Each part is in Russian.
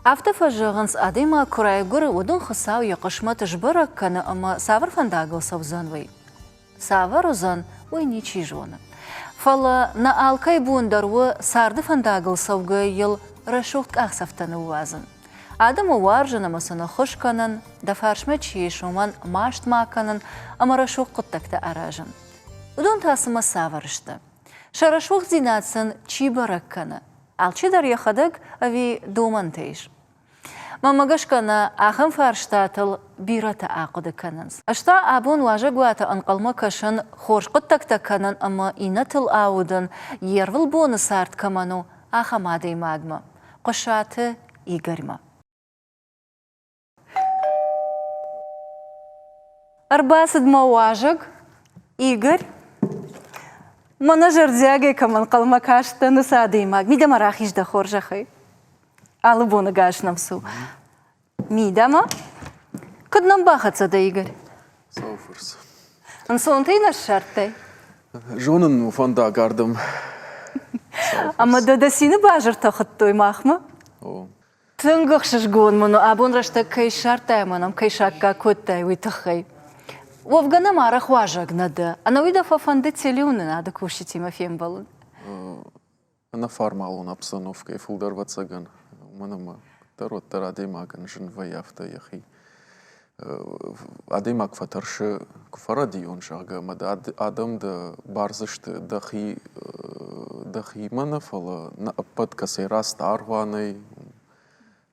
Автофажығынс адыма күрайгүр удun қысау еқышма тыжбырак каны ама савыр фандагыл савзан вай. Савыр узан ойни чижуаны. Фала на алкай буындаруы сарды фандагыл савгы ел рашуқтк ақсафтаны уазын. Адам уаржына масыны хуш канын, да фаршма чиешуман машт маканын, ама рашуқ құттакта аражын. Удun тасыма савырышты. Шарашуқ зинатсын чибарак каны. Алчидар яхадык ави думан тейш. Мамагашкана ахым фарштатыл бирата ақуды канынс. Ашта абун важа гуата анқалма кашын хоршқыт такта канын ама инатыл аудын ервіл боны сарт каману ахамады магма. Қошаты Игорьма. Арбасыдма важаг Игорь. Мана жердяге каман қалма кашты нысады маг. Мида марахиш да хоржахай. Алы боны гашнам су. Мидама? Кыднам бахатса да, Игорь? Сауфырс. Ансон ты наш шартай? Жонын фонда гардым. Ама дадасины бажыр тахыттой махма? Тыңғықшыш гон мұны, абон рашта кай шартай манам, кай шакка көттай уйтахай. Вовгана марах важагнады. Ана уйда фафанды целюны надо кушать Тимофеем балын. Ана формалун обстановка и фулдар вацаган. Манама тароттар адемаган жын ваяфта яхи. Адемаг фатаршы куфаради он шага. Мада адам да барзышты дахи мана фала подкасай раст арванай.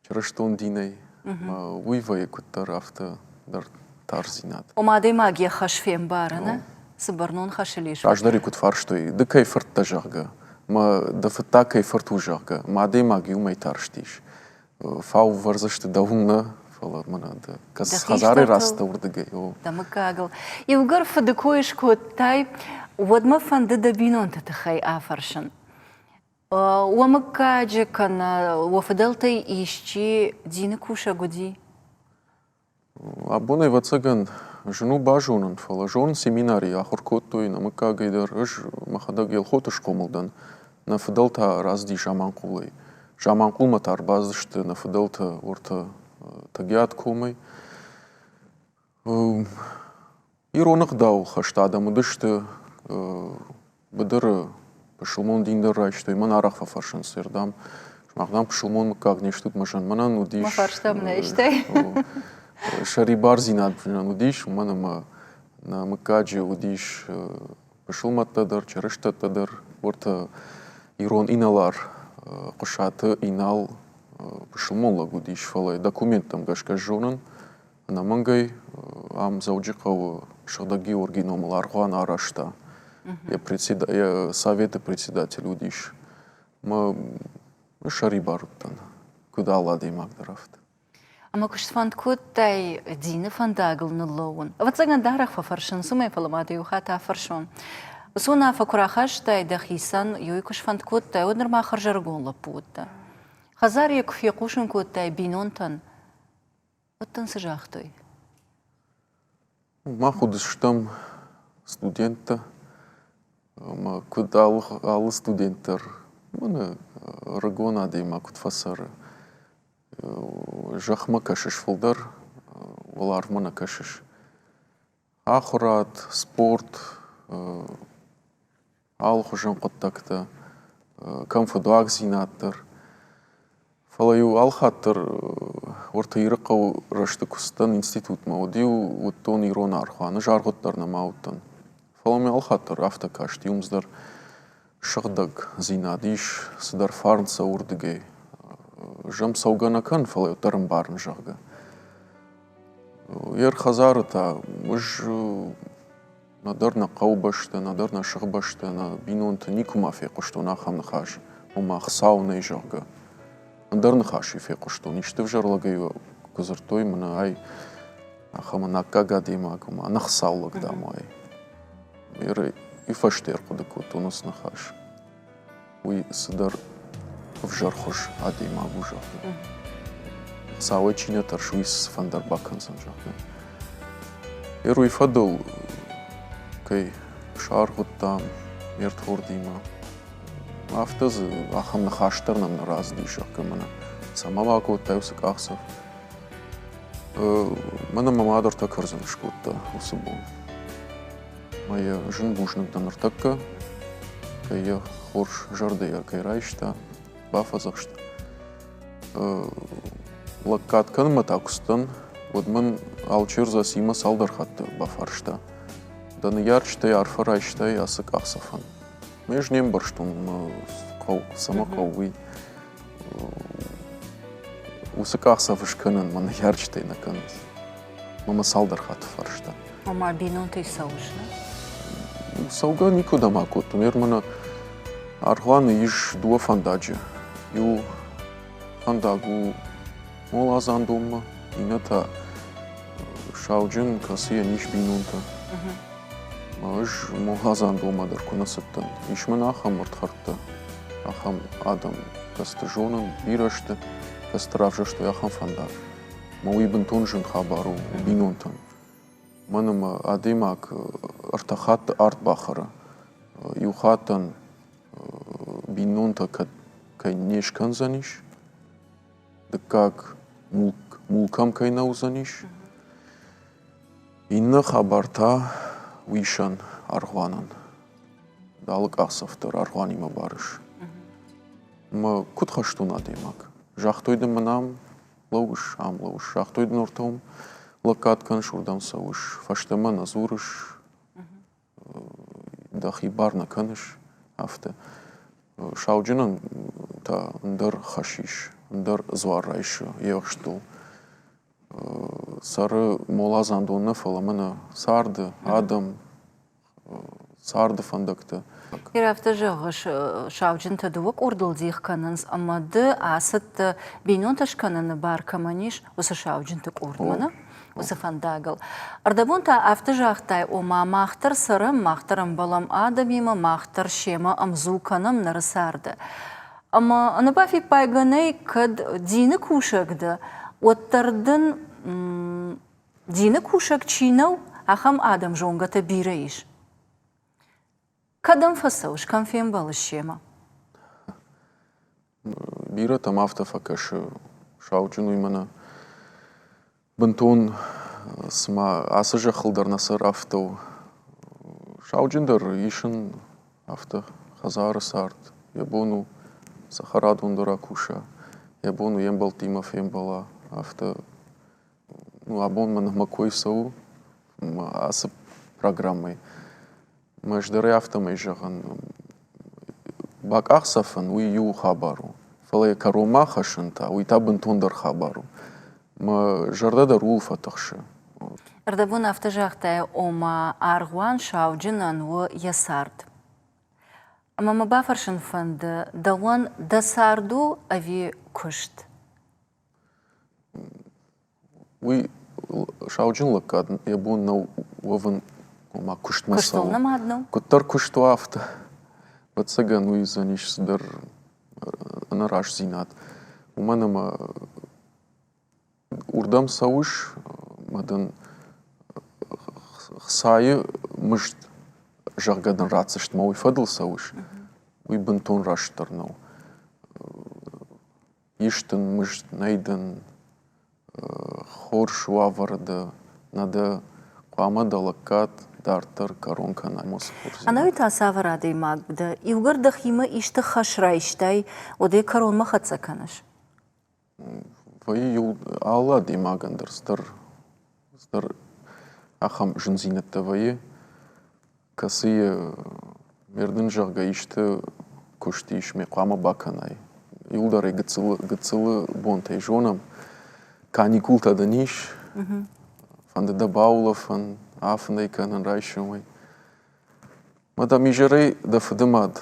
Чырыштон динай. Уйвай куттар афта дар тарзинат. Ома адемаг я хашфем барана. Сыбарнон хашилиш. Аждари кут фарштой. Да кайфарт та жага. Ма да фата кайфарт у жага. Ма адемаг юмай тарштиш. Фау варзышты давунна. Фала мана да. Каз хазары раста урдыгай. Да макагал. И угар фадыкоиш коттай. Водма фанды да бинон татахай афаршан. Уамакаджи кана уафадалтай ищи дины куша гуди. Абунай вацаган жену бажунан фала. Жон семинарий ахуркоттой намакагайдар. Ыш махадаг елхотыш комылдан. На фадалта разди жаманкулай. Жаманкул матар базышты на фадалта орта тагиат комай. Иронық дау хашта адамы дышты бідірі пашылмон диндер райшты. Ман арақ фафаршын сырдам. Шмағдам пашылмон мыкаг нештут машан. Манан удиш. Мафарштам нештай. Шари барзинат бжинан удиш. Манама на мыкаджи удиш пашылматтадар, чарыштаттадар. Орта ирон иналар. Қошаты инал пашылмонла удиш фалай. Документам гашка жонын. На мангай ам зауджикау шадаги оргиномал аргуан арашта. Я советы председатель удиш. Ма шари баруттан. Куда ладей магдарафт. Ама куштфанд коттай дины фандагыл нулоун. Вацаган дарах фафаршын сумай фаламады юхата афаршон. Суна факурахаштай дахисан юй куштфанд коттай однырма харжаргон лапутта. Хазар якуфе кушын коттай бинонтан. Оттан сыжахтой. Ма худыштам студента. Ма куда алы студенттер. Мана рагона дейма кутфасары. Жахма кашыш фылдар. Олар мана кашыш. Ахурат, спорт. Ал хужан коттакта. Камфадуак зинаттыр. Фалаю алхаттыр. Орта ирықау рашты кустан институт маудиу. Уттон ирон архуаны жарғыттарна мауттан. Фалами алхаттыр автокашт. Юмздар шығдаг зинадиш. Сыдар фарнса урдыгай. Жам сауганакан фалаю тарым барын жағға. Ер хазары та. Мұж надарна қау башты, надарна шығы башты. Бинонты никума фе құштуна хамны қаш. Умақ сауны жағға. Андарны хаши фе құштун. Ишті в жарлагай күзіртой мұна ай. Ахама накага деймаг. Анақ саулық дамай. Ер ифаштер құды көтуныс нахаш. Уй сыдар в жархуш адеймаг у жағға. Сауай чинетар шуис фандар бакансан жағға. Ер уйфадыл кай шарғыттам ертхор дейма. Автозы ахамны хаштарнам разды жағға мұна. Сама кутта усы кахсов. Мана мамадыр та кырзыныш кутта усы бу. Моя жын бушныкдан ыртакка, кая хорш жардыя кайрайшта, бафазықшта. Лаккаткан матакустан, вот мен алчырза сима салдархатты бафаршта. Даны ярчтай арфарайштай асы кахсафан. Межнем барштун сама кауи. Усы кахсафыш кынын, мен ярчтай на кыныз. Мама салдархатты фаршта. Ама бинон ты саушна? Сауга никуда макут. Мана архуаны иш дуа фандаджа. Ю фандагу мол азандумма. Ината шауджин касия ниш бинунта. Маш мол азандумма дар кунасыттан. Иш мен ахам мыртхартта. Ахам адам касты жонын бирашты. Касты равжашты ахам фандаг. Мауи бинтун жын хабару бинунтан. Манам адемак артахат арт бахара. Юхатан бинунта кай нешкан заниш. Да как мулкам кай наузаниш. Инна хабарта уишан архванан. Далык ахсафтар архванима барыш. Ма кутхаштун адемак. Жахтойды манам лауш, ам лауш. Жахтойды нортом лакаткан шурдам сауш. Фаштама назурыш. Дахи барна каныш. Афта. Шауджинан та ндар хашиш. Ндар зварайшы. Ехшту. Сары молазандуны фаламына сарды, адам, сарды фандакты. Ирафта жағыш шауджин тадуак урдылдиық каныныз, ама ды асыт бейнон ташканыны бар каманиш, осы шауджин тік урдмана, осы фандагыл. Ардабун та афты жағтай ома мақтыр сырым, мақтырым балам адамима, мақтыр шема амзу каным нары сарды. Ама анабафи пайганай кад дины кушагды, оттардын дины кушаг чинау, ахам адам жонгата бирайш. Кадам фасауш, камфем балышема? Бира там автофакаш шауджину имана бантон сма асажа хылдарнасыр автоу. Шауджиндар ишын авто хазары сарт. Ябону сахарадундара куша. Ябону ембал тимаф ембала авто. Абон мана макой сау асы программой. Мәждәрі автомай жағын бак ақсафын уй ю хабару. Фалай карума хашынта, уй табын тондар хабару. Ма жардадар улфа тақшы. Ардабун авто жағтай ома арғуан шауджинан у ясард. Ама ма бафаршын фанды дауан дасарду ави күшт. Уй шауджин лакад ябун на уавын ома күшт масау. Күштолна мадну? Күттар күшту авто. Бацаган уй заниш сдар анараш зинат. Уманама урдам сауш мадан сайы мышт жағгадан рацышт мауи фадыл сауш. Уй бінтон раштарнау. Иштын мышт найдан хорш уаварды нада қуамада лакат дартар коронка наймос хорзин. Анауи тасавар адей магда. Иугардах има ишты хашрайштай оде корон махатса канаш. Вай юл алла демагандар стар ахам жынзинетті вайы касы мердін жағға ишті көшті ишме қуама баканай. Юлдары гыцылы бонтай жонам каникул тадан иш. Фанды да баулафан афындай канан райшымай. Мада мижарай да фыдымад.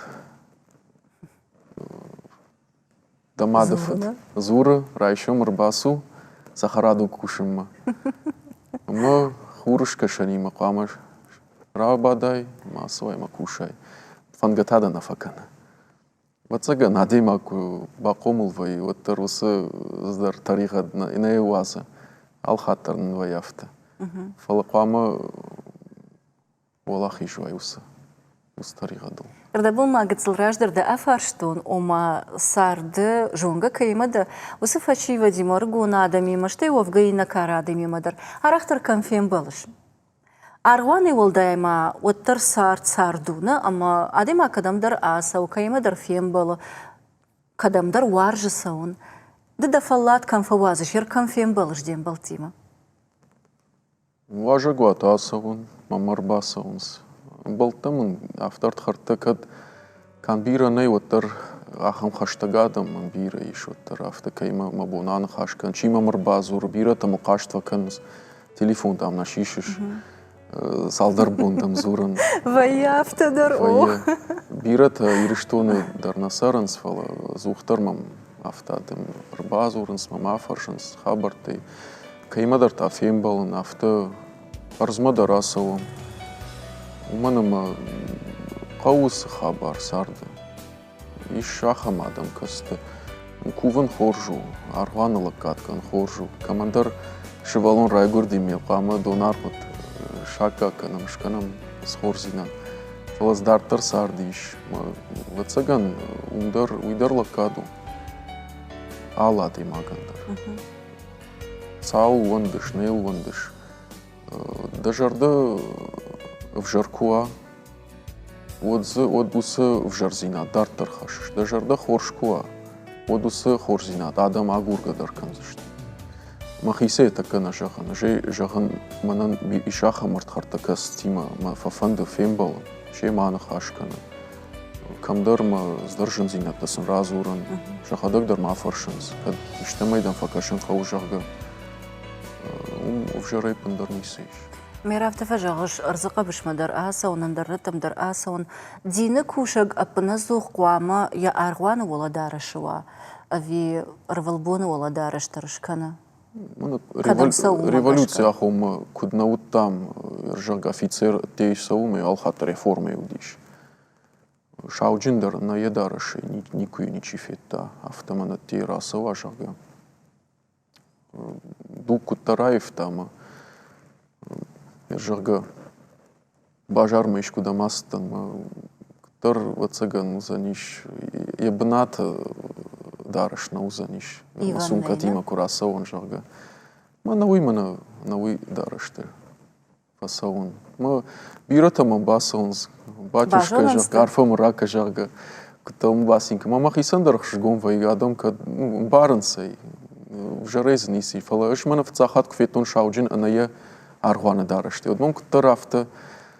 Дамады фыд. Зуры райшым рбасу сахараду кушымма. Ма хурышка шанима қамаш. Рабадай масывай ма кушай. Фангатада нафакана. Вацага надеймаку бақомылвай. Оттар осы здар тарихад инай уаза. Алхаттарын ваяфты. Фалы қамы олақ ижуай осы тарихадыл. Irda bulma gıtılraşdır da afarştun oma sardı jonga kıymadı. Usı faşiva dimor guna adamıymıştı ovgayına kara adamıymadır. Arahtır kanfiyen balış. Arğani oldayma ottır sarduna ama adama kadamdır asa o kıymadır fiyen balı kadamdır varjı saun. Da fallat kanfawazı şir kanfiyen balış diyen baltima. Важа гуат асавун, мамар басавунс. Балтамын афтарт хартакад кан бира ней оттар ахам хаштагадам ман бира иш оттар афта кайма мабунан хашкан. Чи мамар базур бира таму каштва канс телефон там на шишиш. Салдар бундам зуран. Vayaftadır o. Вая бират ириштоны дарнасаранс фала зухтармам афтадым базурынс мам афаршынс хабартай. Каймадар та фембалын афта арзмадар асавым. Уманама қауыс хабар сарды. Иш шахам адам касты. Куван хоржу, арғанылық каткан хоржу. Командар шывалон райгур демел қама донармыт. Шака канам шканам схорзинан. Талаздартар сарды иш. Вацаган уйдарлық каду. Алады магандар. Цау вандыш, нейл вандыш. Дажарда в жаркуа, от бусы в жарзина, дартар хашиш. Дажарда хоршкуа, от бусы хорзина, адам агурга дарканзышт. Махисе такана жахан, жахан манан ишаха мартхартака стима, ма фафанда фембал, ше мана хашкана. Камдар ма сдържан зината съм разуран, жахадак дар ма фаршанс, кад иштамайдан факашан хаужарга. وفجري بندر ميسيش ميراف تفجغش أرزقا بش مدر آسون اندر نتم در آسون دينك وشق أبنزوخ قواما يا أرغوان ولا دارشوا أفي رفلبون ولا دارش ترشكنا революция ахом куднаут там ржаг офицер тейш сауме алхат реформе удиш шауджиндер на едараше никуй ничифетта автомана тирасова жага Дуку Тараев там жага бажарма ишку дамастан тар вацаган узаниш ебнат дараш на узаниш сумка тима курасаун жага ма науи дарашты фасаун ма биратама басаунс батюшка жага арфам рака жага кутам басинка мама хисандар хшгон вай адам ка барансай вжарезни си фала ишмана фцахат кфетун шауджин аная аргвана дарашти одмон тарафта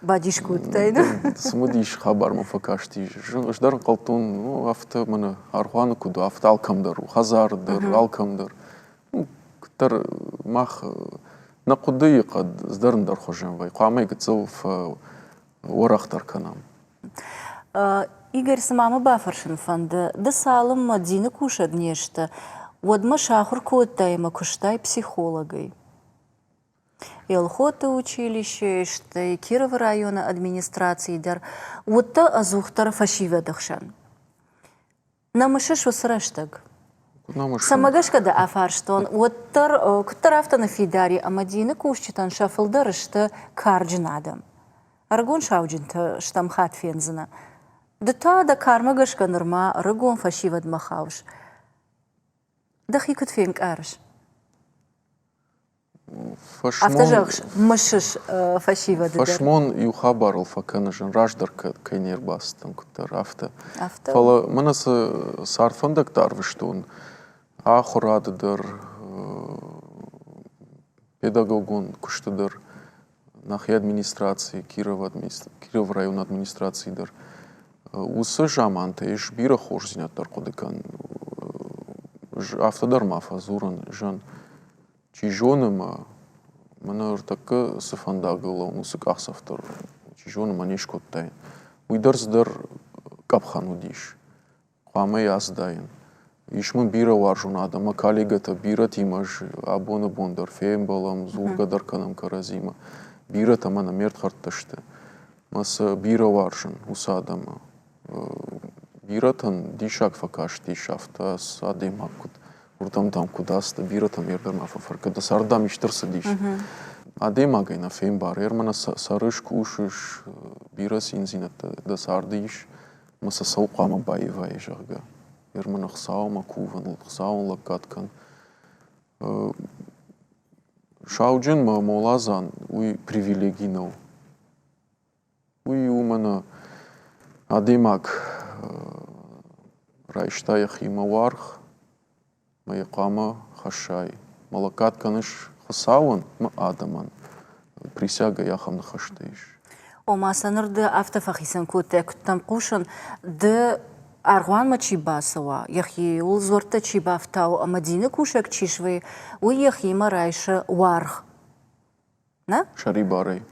бадишку тайда смудиш хабар мафакашти ждар қалтун афта мана аргвана куду афта алкамдар хазардар алкамдар тар мах нақуды қад здарндар хожан вай қамай гцов орахтар канам Игорь самама бафаршин фанда да салым мадина кушад нешта Водма шахур коттайма куштай психологой. Елхота училище, что Кирова района администрации дар. Вот та азухтар фашива дахшан. Намышеш васраштаг. Самагашка да афарштон. Вот тар кутарафта на фидари амадина кушчитан шафалдар что карджинадам. Аргон шауджинта штам хат фензана. Да та да кармагашка норма рагон фашива дмахауш. دخي كنت فين كارش أفتجاش مشش فشيفة فشمون يخبر الفكانجن راجدر كينير باستن كنت رافته فلا مناس صار فندق تعرفشتون آخر عددر педагогон куштадыр нахи администрации Киров район администрации дар усы жаманты иш бира хорзинаттар кодыкан автодар мафазуран жан чижоныма мана ыртакы сыфандагыла унусык ахсафтар чижоныма нешкоттайын уйдарздар капхану диш қамай аздайын ишмын бира варжун адама коллегата бира тимаш абоны бондар фейм балам зулгадар канам каразима бира тамана мерт хартташты маса бира варжун уса адама Биратан дишак факаш дишафта садемакут урдам там кудаста биратам ердар мафафарка да сардам иштырсы диш адемагайна фем бар ермана сарыш кушыш бирас инзината да сардиш Masa sauqama baivai jarga. Irmana xsauma kuvan, xsaun lakatkan. Шаудžin ma molazan ui privileginau. Ui umana adimak raiștaiach ima warch, ma iqama xașai. Malakatkanış xsaun ma adaman. Присяга яхам на хаштейш. وما سنرد أفتفخيسن كوتك تنقوشن د أرغوان ما تشيبا سوا يخي ولزورتا تشيبا فتاو مدينة كوشك تشيشوي ويخي ما رايش وارخ نا؟ شريباري.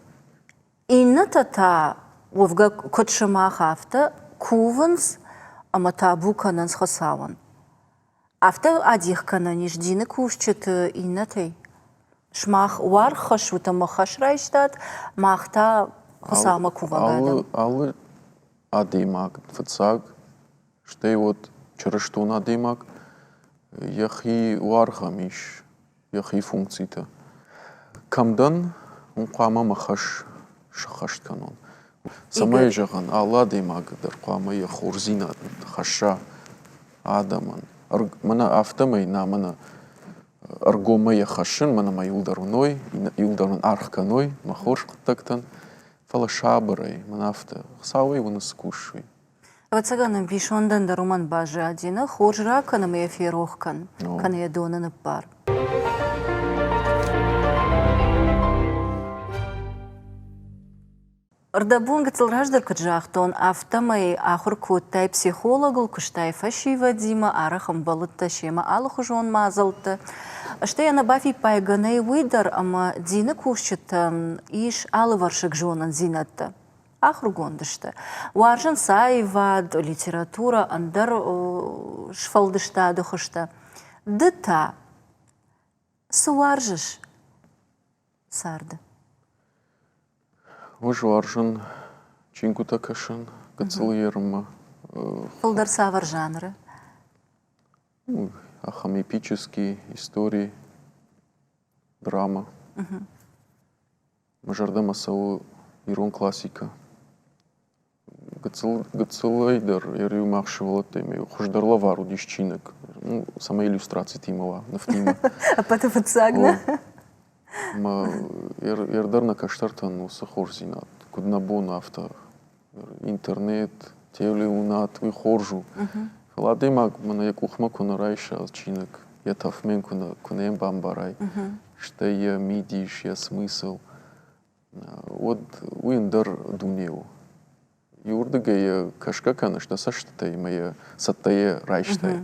إن تتا وفقا كتشما خافتا كوفنس أما تابو كاننس خساون أفتا أديخ كاننيش دينة كوشت إن تي شماخ وارخش وتمخش رايشتات ماختا خساما كوفا Аллы адимак фцаг, штей вот через что на адимак, яхи вархамиш, яхи функцита. Камдан он қама махаш шахашт канон. Самай жаган Алла адимак дар қама я хурзина хаша адаман. Мана автомай на мана аргома я хашин мана ма юлдаруной, юлдарун архканой, махош тактан. Фала шабарай, манафта, хсауи вынескуши. Вацаганам бишондан да роман бажи адина, хоржра канам я ферохкан, кан я дона на пар. Ардабун гацелраждар каджахтон автомай ахур куттай психологл куштай фашива дима арахам балытта шема алхужон мазалты. Что я на бафи пайганей выдар, ама дина кушчата иш алываршик жонан зинатта. Ахур гондышта. Уаржан сайвад литература андар шфалдышта духышта. Дыта суаржыш сарда. Вожваржан, чинкута кашан, гацелерма. Фалдар савар жанры. Ахам-эпические истории, драма. Мажарда масау ирон классика. Гацелайдар, ярю махшивала теме, хождарла вару дишчинок. Сама иллюстрация тимова, нафтима. А потом отсагна. Ма ярдарна каштартан усахорзинат. Куднабон авто интернет, телеунат, вихоржу. Ладимак мана якухма куна райша чинок. Я тафмен кунем бамбарай. Что я мидиш, я смысл. Вот уиндар дунеу. Юрдага я кашка канашта саштата моя саттая райштай.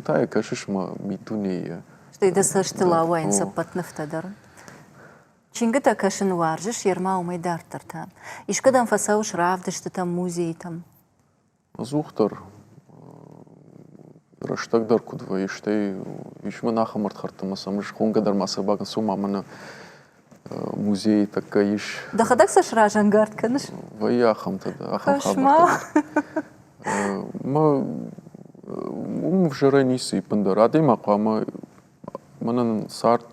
Тая кашишма митунея. Что и досаштила уайн сапатнафтадар. Чингата кашин варжиш ерма умай дартартан. Ишкадан фасауш равдыш там музей там. Азухтар раштагдар кудва иштай ишма нахамарт хартама самыш хонгадар масабаган сума мана музей такая иш. Да хадак саш ражан гард канаш. Вая ахам тада ахам хабар. Ма вчера ниси пандар адема қама манан сарт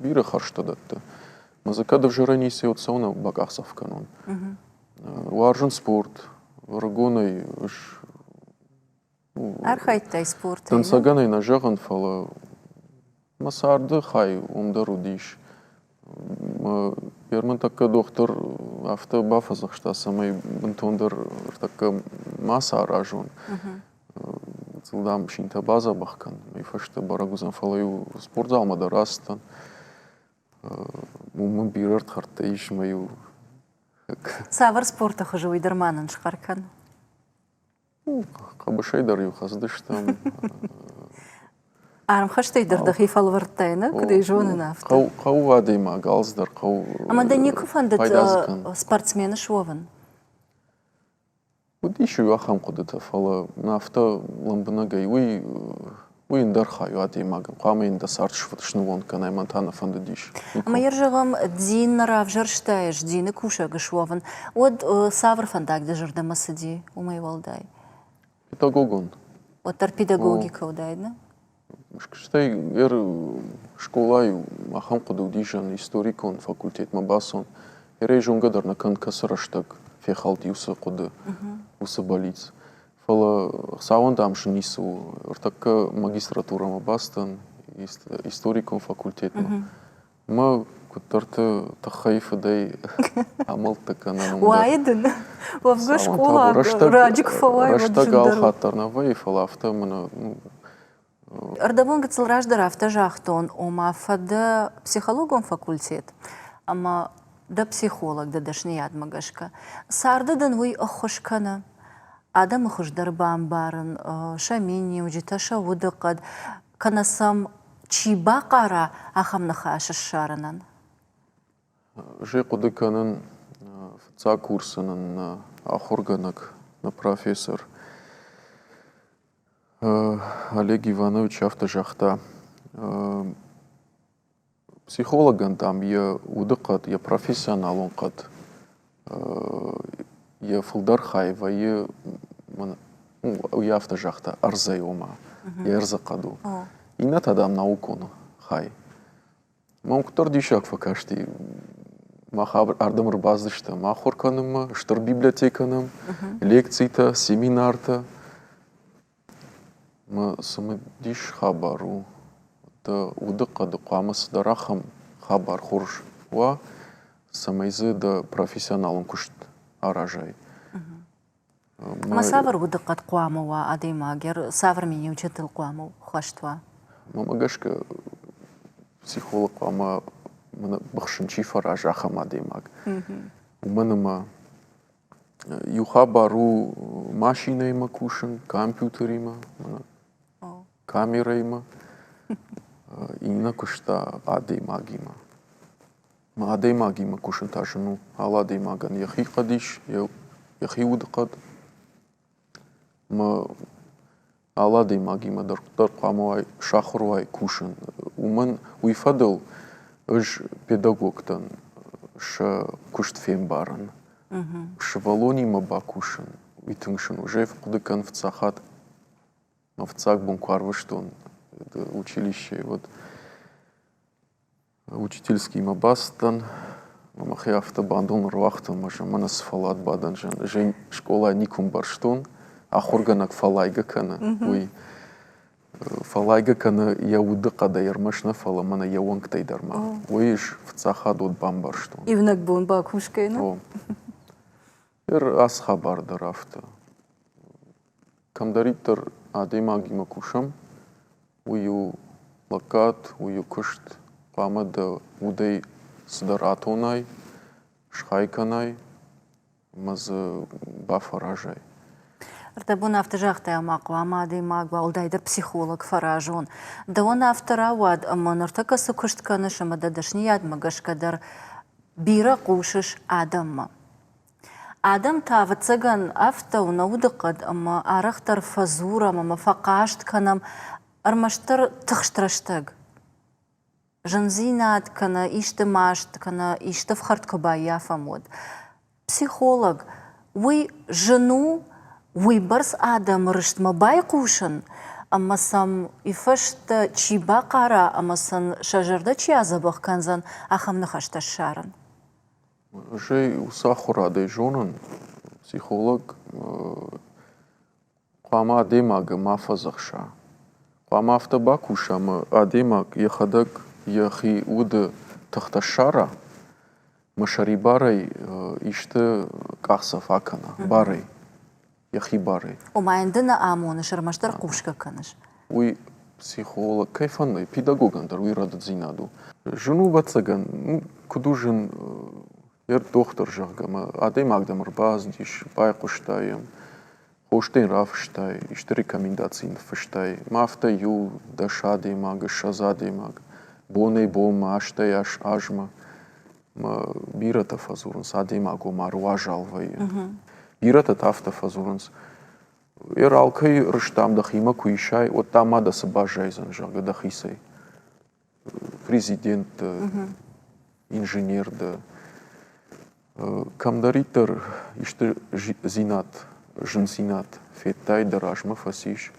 бира харштадатта. Мазакада вчера ниси от сауна багахсав канон. Варжан спорт, варгонай уж Архайтай спорт. Тансаганай на жаган фала масарды хай умдару диш. Ерман така доктор автобафазах шта самай бунтондар така маса аражон. Цилдам шинта база бахкан. Мифашта барагузан фалаю спортзал мадарастан. Мумын бирарт харта иш маю. Савар спорта хожу идерманан шхаркан. Кабашайдар ю хаздыштам. Арм хаштай дардахи фалвартайна, куда и жены нафта. Кау адема галздар, кау. Ама да ников андат спортсмены шован. Вот еще ахам куда-то фала нафта ламбанагай. Уй индархаю адема. Кама инда сартшватшну вон канай мантана фандадиш. Ама ержагам дин равжарштаеш, дин кушага шован. От савар фандаг дежарда масади умай валдай. Педагогон. От педагогика удайна. Штай школаю ахам куда дижан историкон факультет мабасон. Ережунгадар на кан касараштаг фехалт юсы куды, усы больниц. Фала сауан дамшы нису, ыртакка магистратурама бастан, историкум факультетма. Ма кутарты тахайфыдай амалтакана. Уайдын. Вавга школа раджик фавай Раштаг алхаттарна вай фалафта мана. Ардабон гыцыл раждарафта жахтон, ома фада психологом факультет, ама да психолог да дашни ядмагашка. Сардадан вай охошкана. Адам охошдарбан барын, шамини, уджиташа удакад, канасам чиба кара ахамнаха ашашаранан. Же кудыканын фца курсынын ахорганак на профессор Олег Иванович автожахта. Психологан там я удыкат, я профессионал он кат. Я фулдар хайва, я автожахта арзай ома, я эрзакаду. И на тадам наукон хай. Мам кутар дишак факашти. Маха ардамыр баздышта, махорканым, штыр библиотеканым, лекцийта, семинарта. Ма самы диш хабару. Да удыкады қамыс дарахам хабар хорш. Ва самайзы да профессионалын кушт аражай. Ма савар удыкад қуамыва адаймагер, савар мені учетыл қуамы хаштва. Мамагашка психолог қуама бахшынчи фараж ахама демаг. Уманыма юхабару машина има кушын, компьютер има, камера има, ина кушта адемаг има. Ма адемаг има кушын тажыну, ал адемаган яхи қадиш, яхи удықад. Ма ал адемаг има дар қамуай шахруай кушын. Уман уйфадыл Ыж педагогтан ша кушт фем баран, ша волонима бакушан, витынгшан уже в кудыкан в цахат, но в цах бункарвыштон, это училище, вот учительский мабастан, мамахи автобандон рвахтан, маша манас фалат бадан жен школа никум барштон, а хорганак фалайга кана, уй. Фалайга кана я удыкада ярмашна фала мана я вангтай дарма. Уиш в цахад от бамбарштон. Ивнак бун бакушкайна. Ир ас хабар дарафта. Камдариттар адемаги макушам. Ую лакат, ую кушт памада удей сдаратонай, шхайканай, маз бафаражай. Артабун автожахта амаку, амады магва, алдайдар психолог фаражон. Да он авторавад, аман артакасы куштканыш, амада дашни ядмагашкадар бира кушыш адамма. Адам тавы цыган авто унаудыкад, ама арахтар фазурам, ама факаштканам, армаштар тыхштраштаг. Жанзинат кана, ишты машт кана, ишты вхарткаба яфамод. Психолог, вы жену Уйбарс адам рыштма бай кушын, амасам ифашта чиба кара, амасан шажарда чиязабах канзан ахамны хашта шарын. Жей усахурадай жонын психолог қама адемага мафазахша. Қама автоба кушама адемаг яхадак яхи уды тахташара машари барай ишты кахсаф акана барай. Яхи барай. Омайндына амоны шармаштар кушка каныш. Уй психолог, кайфанный, педагогантар, уй радат зинаду. Жену бацаган, кудужин, ер доктор жагама, адемагдам рбаздиш, байкуштаем, хоштен рафштай, ишты рекомендацин фштай, мафта ю, даша демага, шаза демаг, боней бома, аштай аш ажма, бирата фазурнс, адемагу маруажалвай. Бирата тафта фазурнс. Ер алкай рыштам дахима куишай, от тама да сабажайзан жага дахисай. Президент, инженер да. Камдаритар ишты зинат, жынсинат, феттай дарашма фасиш.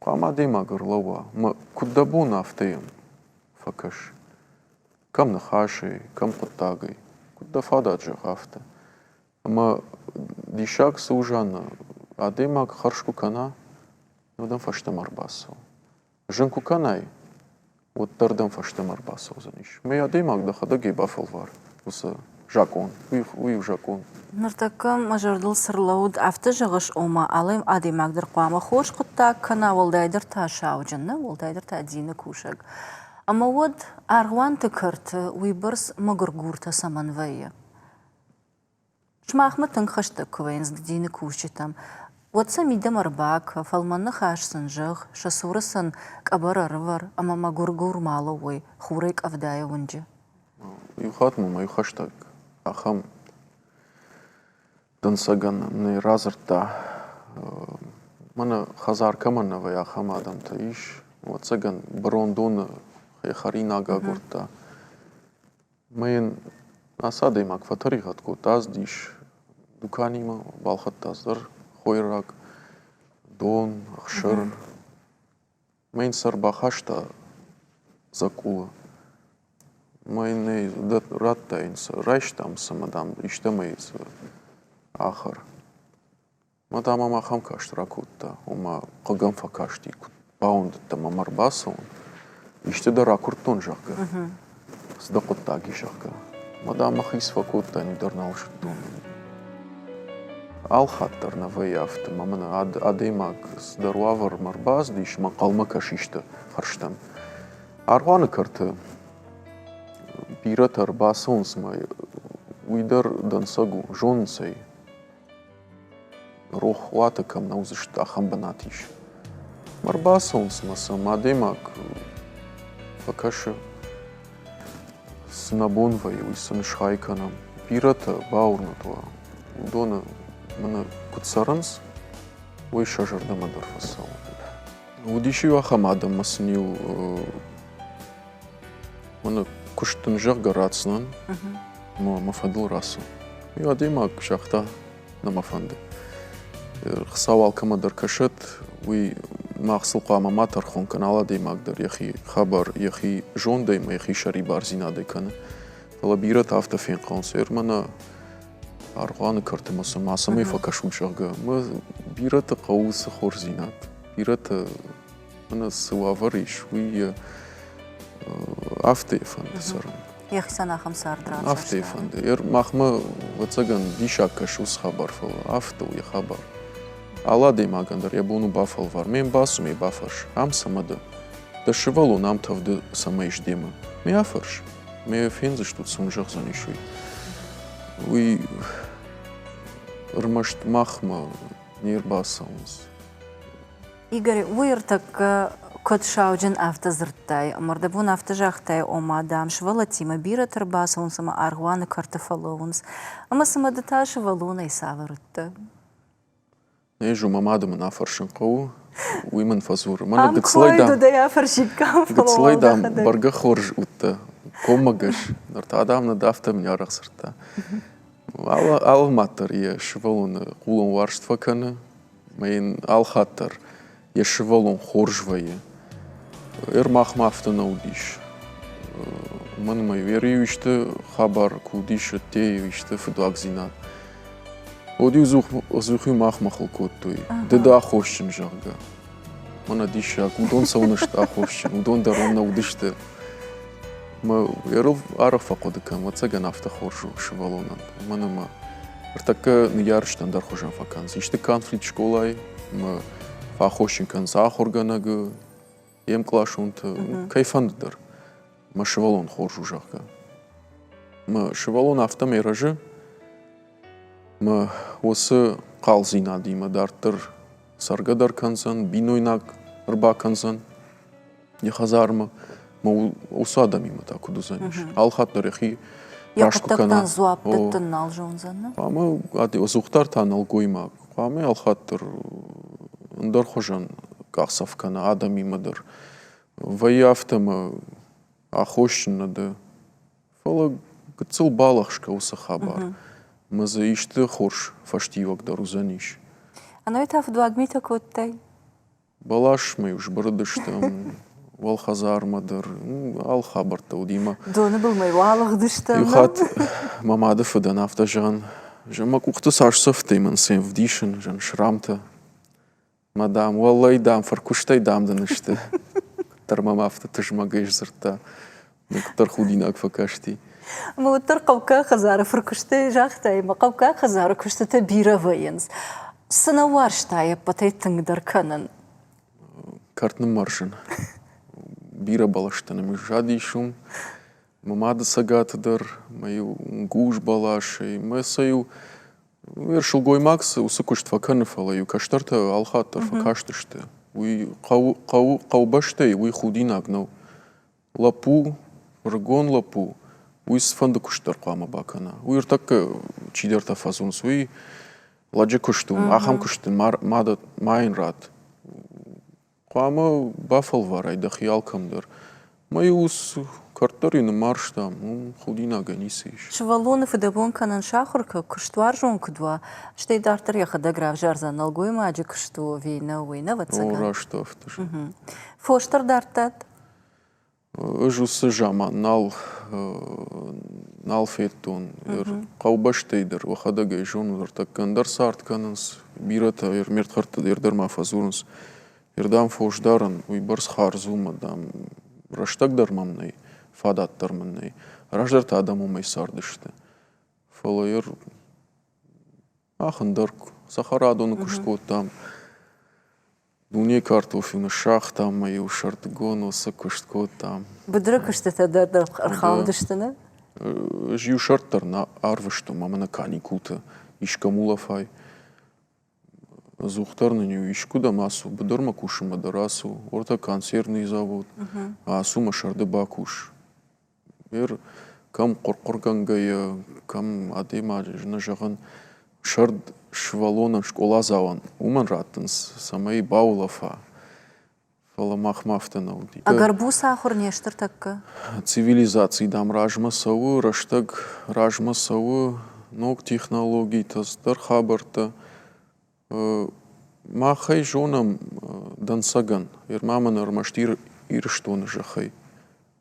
Кама демагар лава, ма куддабон афтаем факаш. Кам нахашай, кам куттагай, куддафадат жаг афта. Ama dişak suğjana ademak harşku kana nodan faştamar baso. Jınku kanay ottardan faştamar baso zaniş. Me ademak da hada gebafal var. Usa jakon. Uy jakon. Ныртакы мажардыл сырлауд афты жығыш ома алым адемагдыр қуама хош құтта кына олдайдыр та шаужынны, олдайдыр та дины кушаг. Ама вот арғуан тікірті уйбырс мығыргурта саманвайы. Шмахмы тыңқышты көвейнз дины кушчетам. Отса мидем арбак, фалманны хашсын жық, шасурысын кабар арвар, ама мағыргур малы ой, хурайк авдая унжы. Юхатму, юхаштаг. Ахам дансаган не разырта. Мана хазарка мана вая хам адамта иш. Вот цаган брондон харина гагурта. Мен асадаймак фатарихатку таз диш. Дуканима балхат таздар. Хойрак, дон, ахшыр. Мен сарбахашта закула. Мен раттайнс райштам самадам иштамайс ахар. Мадама махам каштракутта, ума қагамфа кашти паундта мамарбасон. Иштеда ракуртон жакка. Сдакутта гишакка. Мадама хисфакутта нидорналшутон. Алхаттар на ваяфта, мамана адемак сдаруавар марбаз диш мақалма кашишта харштам. Арваны карты пиратар басонс май уйдар дансагу жонсай рох ватакам наузышта ахамбанатиш. Марбасонс масам адемак факаша снабонвай уйсан шхайканам пирата баурнатва удона мана куцаранс ой шажарда мадарфасал. Удиши ахамадам маснил мана куштын жагга рацнан мафадыл расу. И адемак шахта на мафанды. Хсавал камадар кашет уй махсылқа маматар хон канала демагдар яхи хабар яхи жондайма яхи шарибар зинадекана. Фалабират автофен консер мана арғаны картымасы масамай факашун шагга. Ма бирата қауысы хор зинат. Бирата мана сывавариш уй автоефанды саран. Яхсан ахам сардрат. Автоефанды. Махма вацаган дишак кашус хабар фала. Авто уй хабар. Алладей магандар ябону бафал вар. Мен басу ме бафарш. Ам самада. Да шивалу нам тавды самайш дема. Ме афарш. Ме фензыш тут сунжах занишуй. Уй рмашт махма нирбасаунс. Игорь, уйртак код шаужин автозырттай. Мордабун автожахтай омадам. Швала тима биратар басаунс, ама аргуаны картофалоунс. Ама самадата швалуна и саварытта. Нежу мамадам нафаршын қау. Уйман фазур. Ам койду да я фаршикам фалуалда. Гыцлайдам барга хорж утта. Коммагаш. Нарта адамна дафтам нярах сырта. Алматтар я швалуна кулон варштва кана. Мейн алхаттар. Я швалун хоржвае. Махмафта наудиш. Ман май верюиште хабар кудиш теюиште фдуагзинат. Оди зухи махмахл коттуй. Деда хошчин жага. Мана диша кудон саунышт ахошчин. Удон даром наудиште. Ма еров арафа кодыкам. Вацаган авто хоржу швалунан. Мана ма. Артака ньярштан дар хожан факанс. Иште конфликт школай. Ма фахошин канзах органага. Ем клашунт кайфандыр. Ма швалун хоржу жага. Ма швалун автомеражы. Ма осы қалзина дейма дартыр саргадар кансан, бинойнак рба кансан. Ехазарма. Ма осы адам има таку дузаниш. Алхаттар яхи рашку кана. Яқтақтан зуапты тыннал жонзаны. Ама ади озухтар танал гойма. Ама алхаттар ндар хожан кахсав кана адам имадыр. Ваяфтама ахошнада. Фала гцыл балахшка осы хабар. Маза иште хорш фаштивак дарузаниш. Ано это вдвагмита коттай. Балаш мы уж бардыштам. Валхазар мадар. Алхабарта удима. Доны был мой валах дыштам. Юхат мамады фыдан автожан. Že ma kuchte sаш softe man sen vdischen, jan schramte. Madame, wallahi dam, farkushtai dam da nishte. Tar mamafta tishmagaish zirta. Tar khudinak fakashti. موتر قوكا خزار فركشتي جاختي ما قوكا خزار كشتة بيرا وينز سنوارش تايا بتاي تنقدر كنن Kartны marşın. Bira balıştana mi jadi şum. Mamada sagatıdır. Mayu guş balaşı. Mesaju Viršil goimaks usikušt fakani falayu, kaštarta alhatar fakaštishte. Ui qawbashtay, ui khudinak no. Lapu, rgon lapu. Ui sfanda kushtar qama bakana. Ui irtak chidarta fazuns. Ui ladje kushtu, aham kushtin, madat main rat. Qama bafal varay, da khiyal kamdar. Mayus Kartarina marştam, khudina ganisish. شوالون في دبون كان شاخرك كشتوار جون كدوا شتي دار تريخ دقراف جارزان نلقوي ما جي كشتو فينا وينا وتسكن Oraştaftır. فوشتر دارتات Öjüsü jama nal fetton. Qawbashtaydir, waxada gayjonlar takkandar sart kanans. Birata mert kharta der mafazurns. Erdam foşdaran, uybars kharzumadam. Raştak darmamnay. Fadat darmannay. Raşdarta adamu may sardıştı. Falayır ахындар Сахарадоны кушткоттам. Дуне картофелны шахтам мою шартгону сакушткоттам. بدرك كشتة دار أرخاو دشتنا Жию шарттарна арвыштым, амана каникулты. Ишкамулафай. Зухтарны ню ишкуда масу. Быдырма кушыма дарасу. Орта консервный завод. Асума шарды бакуш. Кам қорқоргангая, кам адема жына жағын шард швалона школа заван. Уман раттынс, самай баулафа. Фала махмафтана уди. أقربو ساخر نيشتر تكا Цивилизации дам ражма савы, раштаг ражма савы, ног технологий таздар хабарта. Махай жонам дансаган. Маман армаштир ирштон жахай.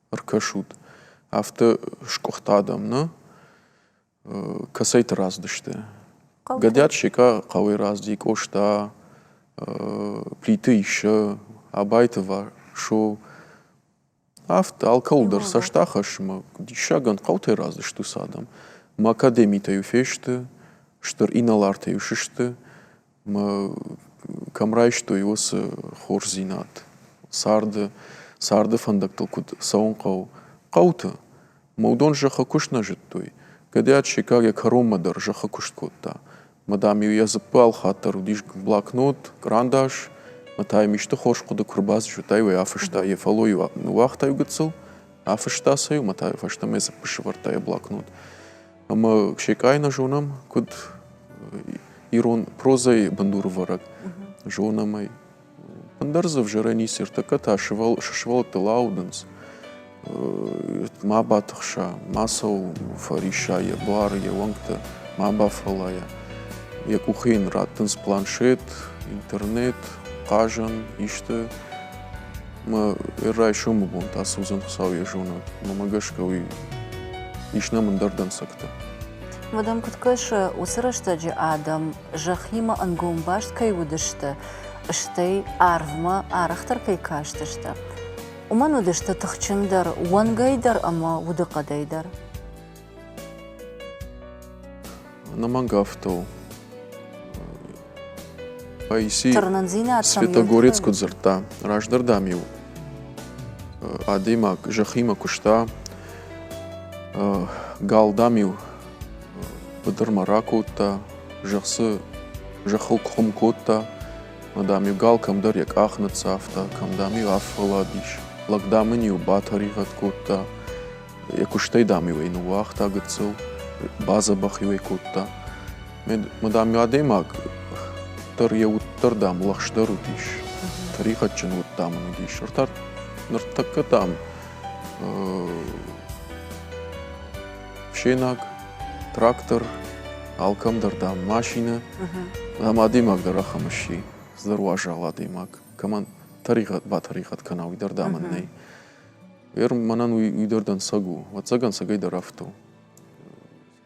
Аркашут. Авто шкохтадам, на касайт раздышты. Гадят шика қавай разди кошта, плиты еще, абайтова шо. Авто алкалдар саштахашма, дишаган қаутай раздышты садам. Ма академитаю фешты, штыр иналартаю шишты, ма камрайшто йос хорзинат. Сарды фандактал куд саун қау. Қауты. Маудон жаха кушна життой. Гадят шикаге каромадар жаха кушткотта. Мадам я запал хатар удиш блокнот, карандаш. Матай мишты хошкуды курбаз жутай вай афышта ефалою вахтаю гыцыл. Афышта саю матай фашта меза пышывартая блокнот. Ама шикайна жонам куд ирон прозай бандур варак. Жонамай. Бандарзав жарани сиртаката шашвал тылауденс. Ма батықша, масау фариша, я бар, я вангта, ма бафалая. Я кухейн раттынс планшет, интернет, қажан, ишты. Ма эррай шуму бон, тас узын қсау я жона. Ма магашка уй ишнамын дардан сакта. مدام كتكش وسرشتا جي آدم جخيمة أنقوم باش كي ودشتا اشتي عارفما عارختر كي كاشتشتا وما ودشتا تخشندر وانقايدر أما ودقدايدر Намангавто. Пайси ترننزينات Светогорецку дзырта. Раждар дамил. Адема жахима кушта. Гал дамил. Быдырма ракотта. Жахсы жахыл кхумкотта. Мадамил гал камдар як ахнатса афта. Камдамил афаладиш. Лагдамынил батаригат котта. Якуштай дамил эйну вахта гыцыл. База бахивей котта. Мадамил адемак. Тар я уттардам лахшдару диш. Тарихатчын уттамын диш. Артар ныртакка там. Вшенак. Трактор, алкамдардам машина. Там адемак дарахамаши. Здаруажал адемак. Каман тарихат батарихат канау дардаманней. Манан уйдардан сагу. Ватсаган сагай дарафту.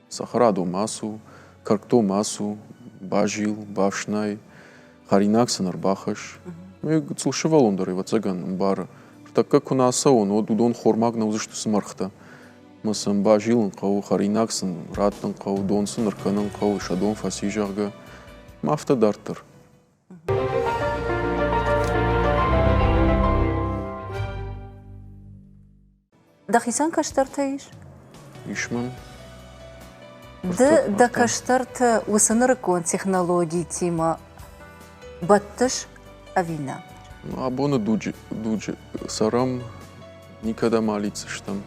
Сахараду масу. каркто масу, бажил, бавшнай, харинаксанар бахаш. Цулшевалондар ива цаган бара. Така кунаса он, удон хормаг наузышты смархта. Масан бажилын қау, харинаксан, раттын қау, донсын ырканын қау, шадон фасижарга. Мафта дартыр. Дахисан каштартаиш? Ишман. Да каштарта усаныркон технологии тима баттыш авина. Абона дуджи сарам никогда молиться штам.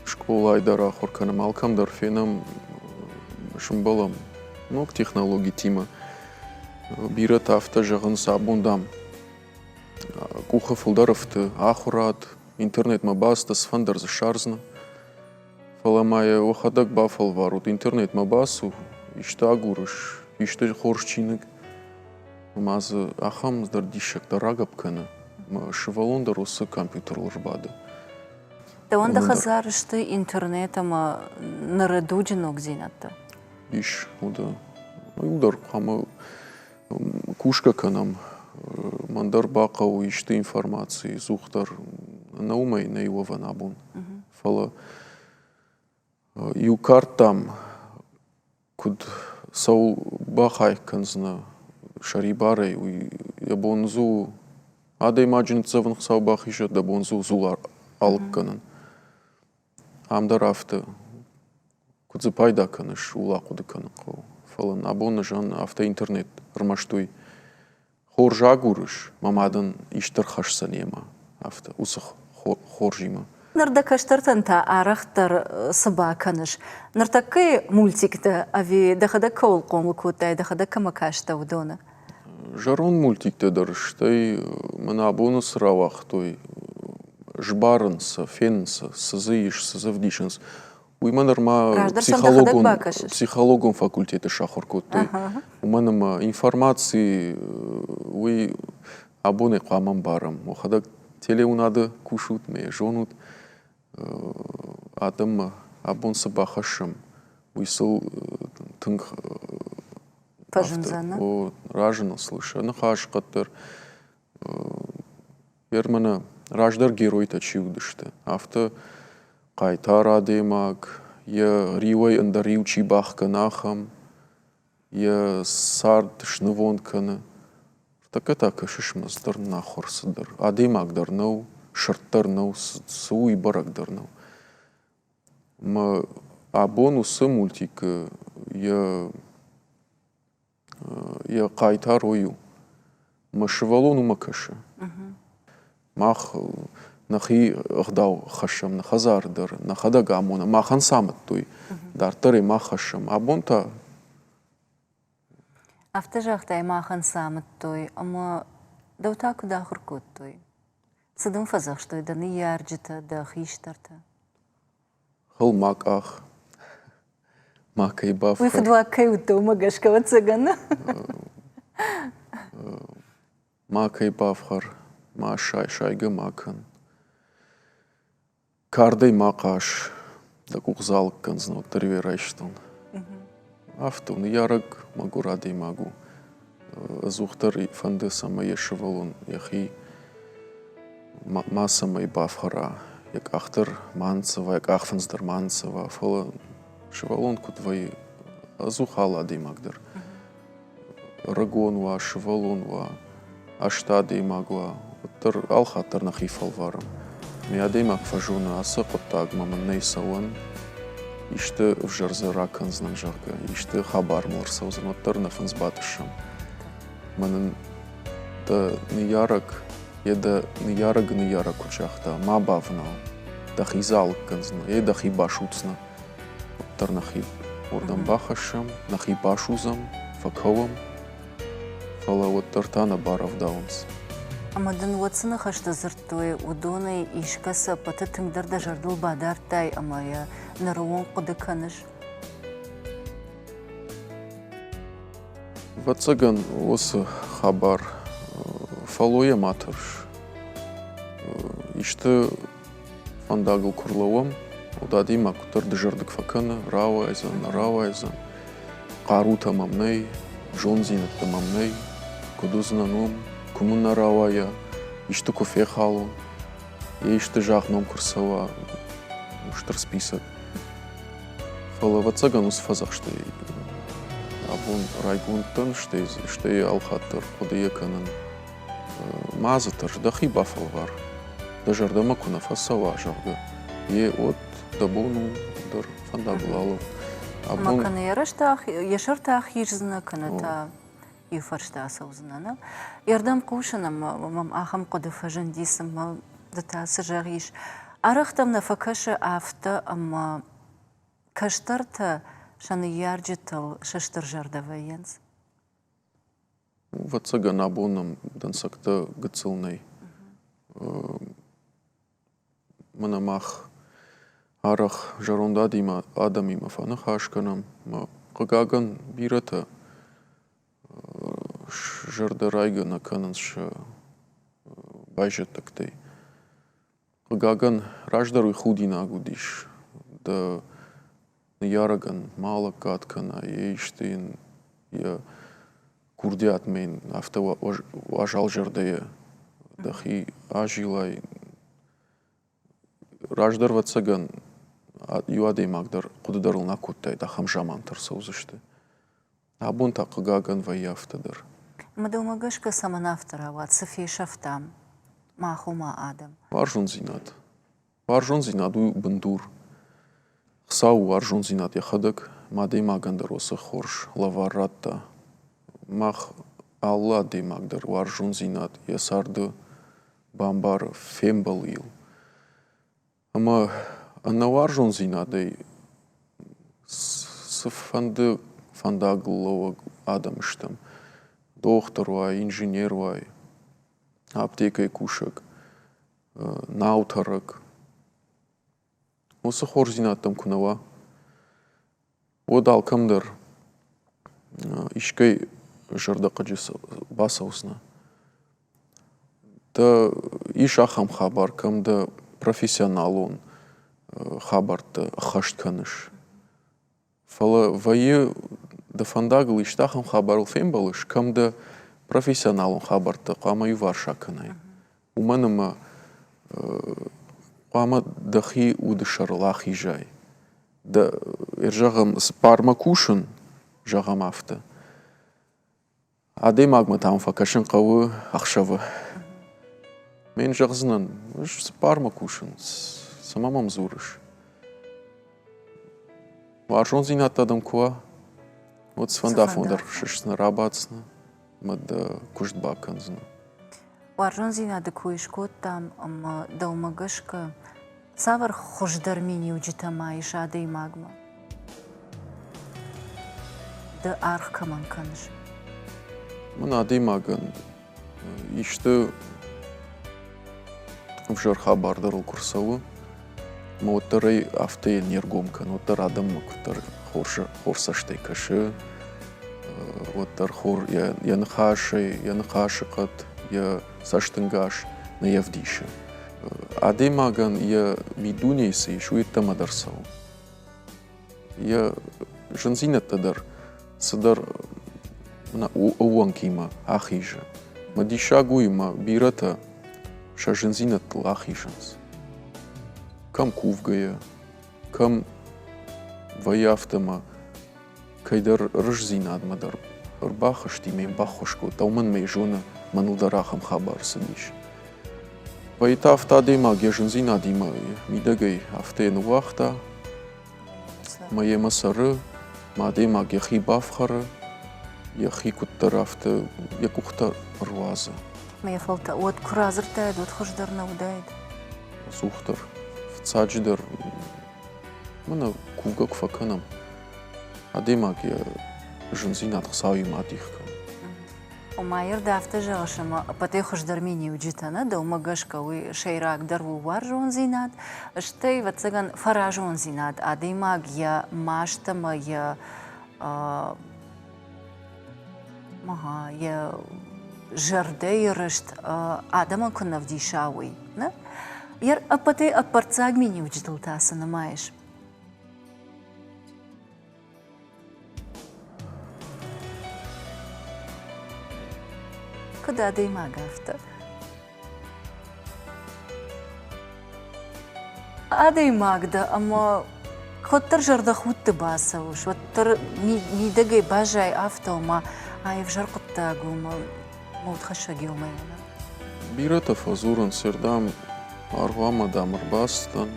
Школа айдара хорканам алкам дарфенам шумбалам. Ног технологии тима. Бират авто жағын сабундам. Куха фулдаровты ахурат. Интернет мабаста сфандар за шарзна. Фаламая охадак бафал варут. Интернет мабасу. Ишта агурыш. Ишта хоршчиныг. Мазы ахам здар дишак дарагап кана. Шевалондар осы компьютерлар бады. Да он дахазарышты интернетама нарадуджинок зинатта. Иш, уда. Удар хама кушка канам. Мандар бақау ишты информации зухтар наумай на его ванабун. Фала юкартам куд сау бахай канзна шарибарай я бонзу ада имаджинца ван сау бахиша да бонзу зулар алып канан. Амдар авто куд запайда канаш улақуды канан қау. Фала набона жан авто интернет рмаштуй. Хоржа гурыш, мамадан иштар хашсан ема, авто, усах хоржима. Нарда каштартанта арахтар собаканыш. Нартакы мультикта, ави дахада кол комлукутай, дахада камакашта удона. Жарон мультикта дарыштай, мана абонус равах, той жбарынса, фенса, сазыиш, сазавдишенс. Уйманарма психологом факультета шахоркоттой. Уманама информации уй абоне қамам барам. Охадак телеунады кушут ме жонут. Адам абонса бахашам. Уйсыл тынг Пажынзана. О ражына слыша. Нахаш қаттар. Бермана раждар герой тачиудышты. Авто қайтар адемаг, я ривай андариу чибах канахам, я сард шнывон кана. Така шишмас дар нахорсы дар. Адемаг дар нау, шарттар нау, суй барак дар нау. Ма абонусы мультика я қайтар ою. Ма шевалону макаша. Мах нахи хдау хашам, нахазардар, нахадак амона, махан самат той, дартари махашам, абонта. Автожахтай махан самат той, ама даутаку да хуркут той. Садым фазах, что да не ярджита, да хиштарта. Хыл мак ах, мака и баф. Уй фадва каюта умагашкава цагана. Мака и бафхар, ма шайга макан. Кардей макаш, да кухзал канзно, терверайштон. Автон, ярак могу радей могу. Зухтар и фанды сама ешевалон, яхи масса май бафхара. Як ахтар манцева, як ахфанздер манцева, фала шевалон кутвай зухала дей магдар. Рагонва, шевалонва, аштадей магва, тар алхатар нахифал варам. Миадеймак фажуна аса қоттаг маман нейсауан, ишті вжарзы ракан знам жағы, ишті хабар мылыр саузырматтар нафынз батышам. Манын да ниярак, еда ниярак учахта, ма бавнау, да хизалык канзна, еда хибашуцна. Тар нахи ордан бахашам, нахи башузам, факхавам, фала вот тартана барав даунс. Амадан ватсына хашта зырттой удоны ишкаса паты тыңдарда жардыл бадартай амая наруон қуды каныш. Ватсаган осы хабар фалоя матырш. Ишті фандагыл курлауам, وداديما كتر دجردك فكنا راويزن قاروتا ممني جونزينة ممني كدوزنا نوم كمونا راويا يشتكو في خالو يشتجاق نوم كرسوا وشتر список فلا واتساغان усфазах штей абун райгунтан штей алхаттыр кудыяканын мазытыр дахи бафалвар дажардама кунафа сава жаргы от дабону дар фандаглалу Ама кана яшыртах ежзна кана та юфаршта саузна. Ярдам кушана мам ахам кодефажен дисам ма дата сажариш. Арахтам на факаша афта ама каштарта шаны ярджитал шаштар жардаваенс. Ватсага набонам дансакта гацылнай. Манамах арах жарондадима адамима фана хашканам ма қагаган бирата жардарайга на кананша байжатактай қагаган раждаруй худина агудиш да яраган мала каткана ейштейн я курдиат мен афта ажал жардая дахи ажилай раждар ватсаган юадей магдар кудыдарыл накуттай да хамжамантар саузышты. Абун тақыгаган ваяфтадар. Мадумагашка саманафтара ват София Шафтам махума адам. Варжун зинад у бандур. Хсау варжун зинад яхадак мадей магандар оса хорш лаваратта. Мах алла дей магдар варжун зинад ясарды бамбар фембалил. Ама анаваржун зинадей с фандаглова адамыштам. Доктор вай, инженер вай, аптекай кушак, наутарак. Осы хор зинаттам кунава. Одал камдар ишкай жардақаджис басаусна. Да иш ахам хабар камда профессионалон хабарта хаштканыш. Фала вае да фандагл иштахам хабарл фембалыш камда профессионалон хабарта қама ювар шаканай. Уманама қама дахи удышар лахи жай. Даержагам спарма кушын жагам афта. Адей магма там факашын қавы ақшавы. Мен жағзынан спарма кушын самамам зурыш. Варжон зинаттадым куа. Вот сфандафондар шишсна рабацна. Мада куштбаканзна. Варжон зинады куишкот там даумагашка савар хождармини уджитама иша адей магма. Да арх каман каныш. Мана адей маган ишты вжар хабардарыл курсавы. Моторы авто нергомкан, отар адам моктар хорсаштай кашы, отар хор я нахашикат, я саштынгаш на явдише. Адемаган я мидунейсы шует тамадарсау. Я жензинат тадар садар на уанкима ахижа. Мадишагуима бирата ша жензинат лахижанс. Кам кувгая, кам ваяфтама, кайдар ржзинад мадар. Рбахашти мей бахошко, тауман мей жона манылдарахам хабар садиш. Вайта афта дема гежензина дима мидагай афтен вахта, мае масары, мадема гехи бафхара, яхи куттар афта якухта руаза. Мая фалта от куразыртайд, от хождарна удайд. Сухтар. Цадждар, мана кувгак факанам. Адемаг я жензинат хсави матихкам. Умайыр да афта жағышыма патей хождармини уджитана, да умагашка уи шейрак дарву варжон зинат, штей вацаган фаражон зинат, адемаг я маштама я жардей рышт адама кунавдишауи, Яр апаты аппарцаг мини удждал тасына маеш. Куда дейма гафта? Адей магда, ама хоттар жарда хутты баса уж, воттар мидагай бажай автома, айв жар куттагу, мод хашаги умайна. Бирата фазуран сирдам арвама дамар бастан.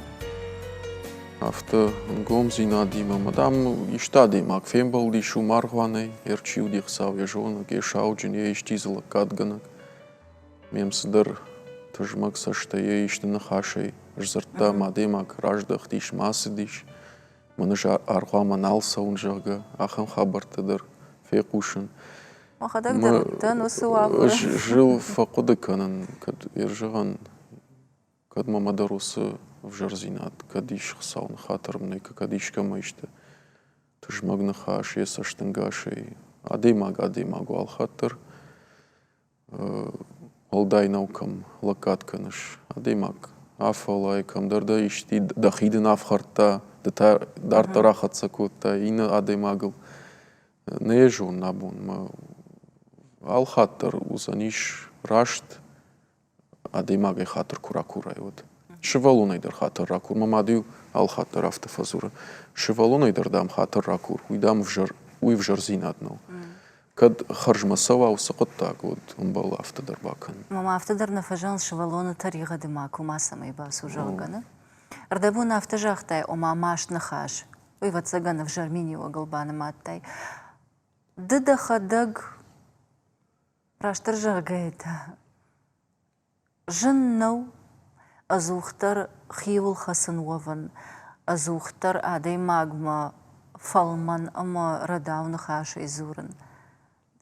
After gomzina dima madam ishtadi mak fembal di shu marhwane erchiu di xav jona ge shaujin je ishtizla kadganak mem sdar tjmak sa shta je ishte na khashay zrta mademak rajdakh dish masdish manaja arhwama nalsa unjaga akham khabarta dar fequshin Махадак дарта носуавы. жил фaqudakanan kad erjagan kad mamadarusa в жарзинат, кадиш хсаун хатармны, кадиш камайшта. Туж магнахаш, есаштангашей. Адеймагу алхаттар. Алдай наукам лакатканыш. Адеймаг афалайкам дарда ишти дахиден афхарта, дарта рахатса кутта, ина адеймагл. Нежун набун. Алхаттар узаниш рашт. Адеймагай хатар куракурай вот. Шевалунайдар хатар ракур, мамадию алхаттар автофазура. Шевалунайдар дам хатар ракур, уйдам в жарзинатнау. Кад харжмасава усақот так вот, он был автодар бакан. Мама автодар на фажан шевалона тарига дымаку масамай басу жалгана. Ардабун автожахтай ома маш нахаш. Ой ватсагана в жармини огалбана маттай. Дыда хадаг раштар жаргайта. Жыннау азухтар хиул хасын вован, азухтар адей магма фалман ама радауны хаша изурын.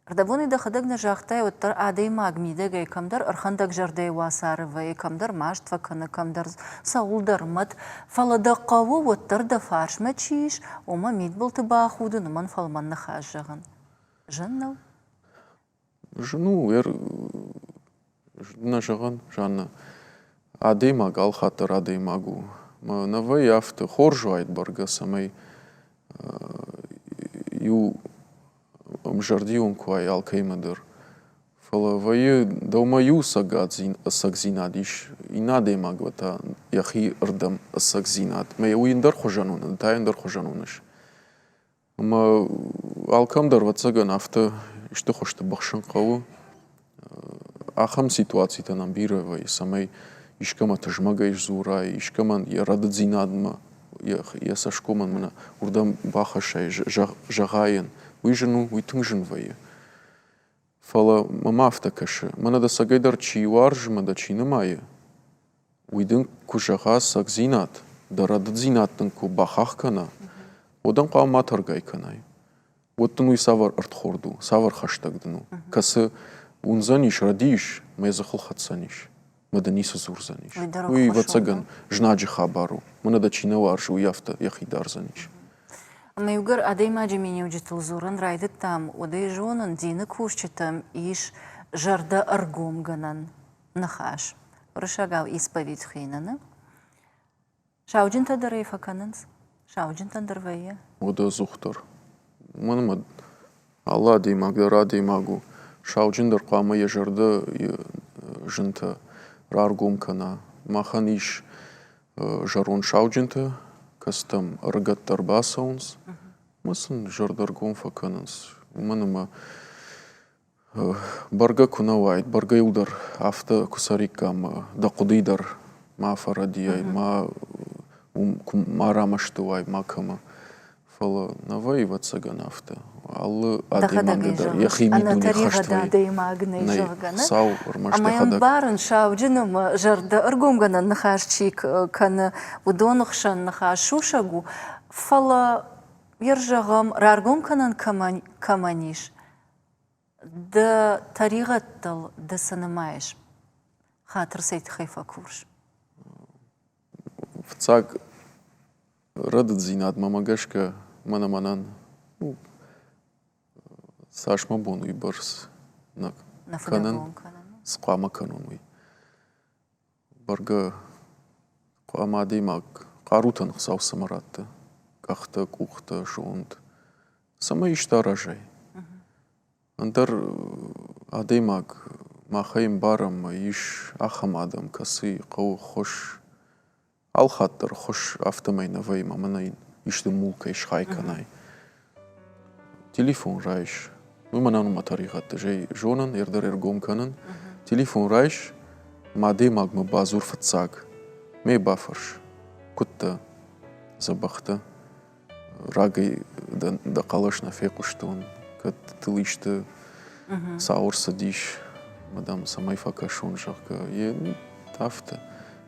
Ардабуны да хадаг на жахтай оттар адей магми дегай камдар архандаг жардей васарывай камдар маштва кана камдар саулдар мат фалада қаву оттар да фаршма чиш ома мидбол тыба худы нуман фалман на хашаган. Жыннау? Жыну жна жаган жанна. Адеймаг алхаттар адеймагу. Навай авто хоржуайт барга самай ю мжардиум квай алкеймадыр. Фала вай даумаю сагзинадиш. Инадеймаг вата яхи рдам сагзинад. Май уиндар хожанун, тайндар хожануныш. Ма алкамдар ватсаган авто иште хошта бахшан қаву. Ахам ситуацията нам бирава самай ишкама тажмага изура, ишкаман я рададзинадма, я сашкоман мана урдам бахашай жагайен, уйжену уйтungженвае. Фала мамафта каше, мана да сагайдар чиуаржма да чинамае. Уйден кужага сагзинат, да рададзинаттан ку бахахкана, одан qa матаргайканай. Оттан уй савар артхорду, савар хаштагдну. Касы унзаниш радиш, мезахл хатсаниш. Маданиса зурзаниш. Уй вацаган жнаджи хабару. Мана да чинаварш уяфта яхидарзаниш. Мейугар адей маджи мини уджитал зуран райдет там, одай жонан дина кушчитам иш жарда аргомганан нахаш. Рышагал исповедь хейнана. Шауджин тадарей факананс. Шауджин тадарвая. Ода зухтар. Манамад Алла деймагда радеймагу. Шауджин дар қама я жарда жинта раргомкана. Маханиш жарон шауджинта. Кастам аргаттар басаунс. Масын жардаргом факананс. Манама барга кунавайт, барга юлдар авто кусарикам да кудидар ма фарадияй, ма рамаштывай, макама. Фала навай вацаган авто. Аллы адеймагдар. Яхимиду не хаштвай. Сау армашта хадак. Амаян барын шауджином жарда аргомганан нахашчик кана удонухшан нахашушагу. Фала ержагам раргомканан каманиш. Да таригаттал да санамаеш. Хатыр сейт хайфа курш. Вцаг рададзинат мамагашка манаманан. Сашма бону и барс на канан сқама канон. Барга Амадей маг қарутан қысау сымыратты. Қақты, қуқты, шуынды. Сама иштаражай. Андар адемаг махайм барам иш ахамадам касы қау хош алхаттыр хош автомайна вайма манайын ишті мулка иш хайканай. Телефон райш. Мыманану матарихатты жай жонан ердар ергомканын. Телефон райш мадемаг мы базур фатсаг. Мей бафарш. Кутта забахта. Рагай да қалашна фекуштон. Кат тылышты саур садиш. Мадам самай факашон жахка. Е тафта.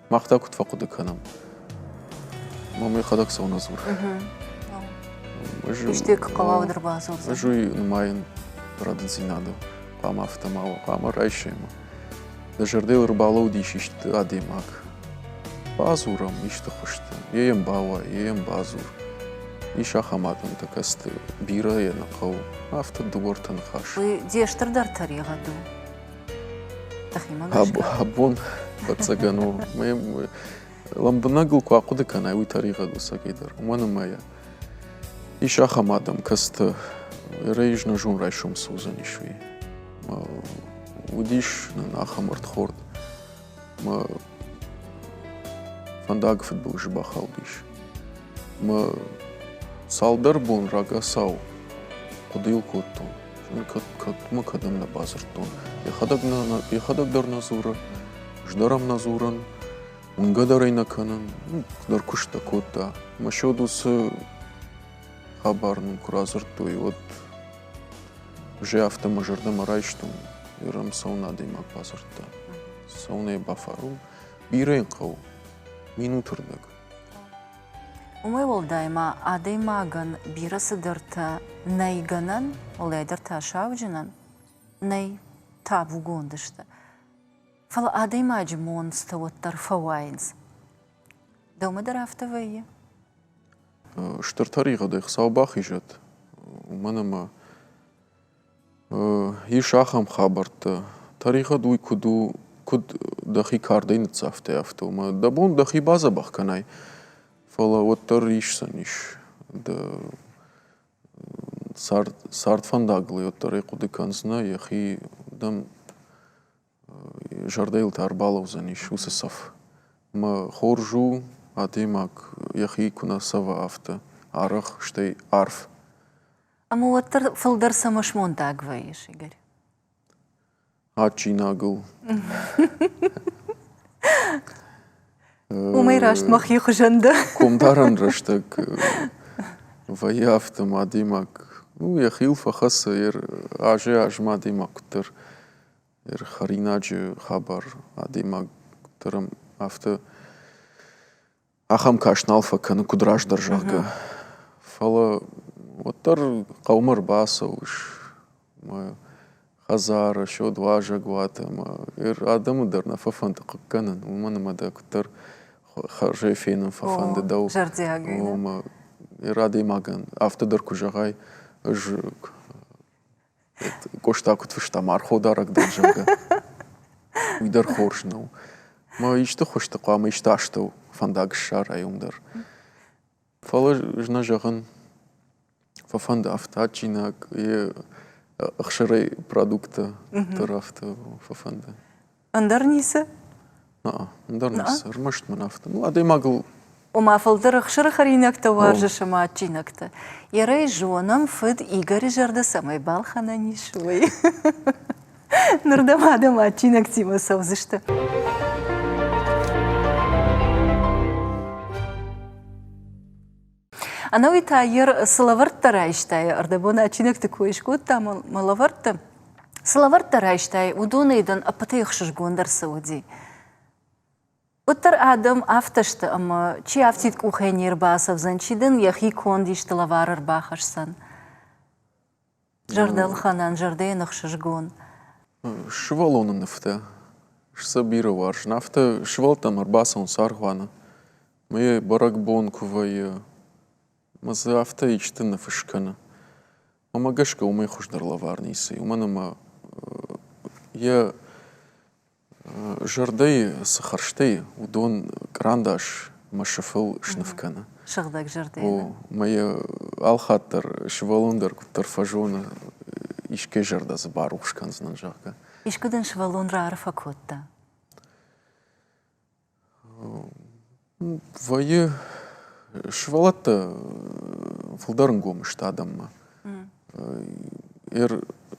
Махта кут факуды канам. Мамай хадак сауназур. Иштек қалауыдыр базур. Жуй нумайын радынсинаду. Қама автомау, қама райшема. Да жардел рыбалау диш ишті адемак. Базурам ишті құшты. Ейем бауа, ейем базур. Иш ахамадым такасты бира ена қау. Авто дуортан хаш. Вы дештірдар тарияғаду? Абон бацагану. Ламбынагыл куақуды канай уй тарияғаду сагидар. Уманы мая. Иш ахамадым касты рейжна жун райшум сузан ишуи. Удиш на ахамарт хорд. Ма фандагфет был жибахал диш. Ма салдар бун рага сау. Кудил коттон. Ма кадам на базартон. Яхадак дар назура. Ждарам назуран. Унгадарай наканан. Дар кушта котта. Ма шодус хабарным куразырту. И вот уже автомажырдам райштум. Ирам сауна деймак базарта. Сауна бафару. Бирен қау. Минутырдаг. Умай ол дайма адаймаган бирасыдырта найганан, олайдырта шаужинан, най табу гондышты. Фала адаймаджи монста оттар фавайнс. Доумадар автовайе? Штартариға дайх саубах ижет. Манама иш ахам хабарта. Тариға дуй куд дахи кардайны цафте авто. Дабон дахи база бах канай. Фала оттар иш саниш. Сарт фандаглы оттар айқуды канзна. Яхи дам жардайл тарбалау заниш. Усасав. Ма хоржу адемак яхи куна сава авто. Арах штай арф. Ама оттар фалдар самаш монтаг вайеш, Игорь? Ачи нагыл. Умай рашт мах юхжанда. Комдаран раштак. Вая автом адемак. Яхил фахаса аже ажма адемак кутар. Харинаджи хабар адемак кутарам авто. Ахам кашнал факаны кудраж даржага. Фала оттар қаумар басауш. Хазара, шо два жагуата. Адамы дарна фафанды қыққанын. Уманымада кутар харжай фейнын фафанды дау. Жардиагайна. Адемаган. Автодар кужағай. Кошта кутфыштамар ходарак даржага. Уйдар хоршнау. Ишті қошты қуама ишті аштау. Фандаг шар айымдар. Фала жна жағын фафанды автачинак. Ақшырай продукта тарафта фафанды. Андар несі? Андар несі. Рмашт ман авто. Адемагыл. Ума фалдар ақшыры харинакта варжы шама атчинакта. Ярай жонам фыд Игорь жарды самай балхана нишуай. Нырдам адам атчинак тима саузышты. Анауи тайыр сылаварттар айштай, ардабона ачинекті көйшкутта малавартты. Сылаварттар айштай, удонайдан апатай ұқшыш гондар сауди. Оттар адам авташты, ама чи автит кухайнер басавзан, чидын яхи кондишты лаварыр бахашсан. Жардал ханан, жардайын ұқшыш гон. Шывал оның нафта. Шсабира варш. Нафта шывал там арбасан саргвана. Мая барак бон кувай. Мазы авто ичты на фышкана. Мама гашка умай хуждар лаварнисы. Уманама я جردي سخرشتي ودون كرانداش ما شفل شنفكنا شغدك جردين وما الخاطر شفالوندر كتر فجونا إشكي جردا زباروش كان زنجاكا إيش كدن شوالون رعرفة كوتا وي شفالات فلدرنغوم штадам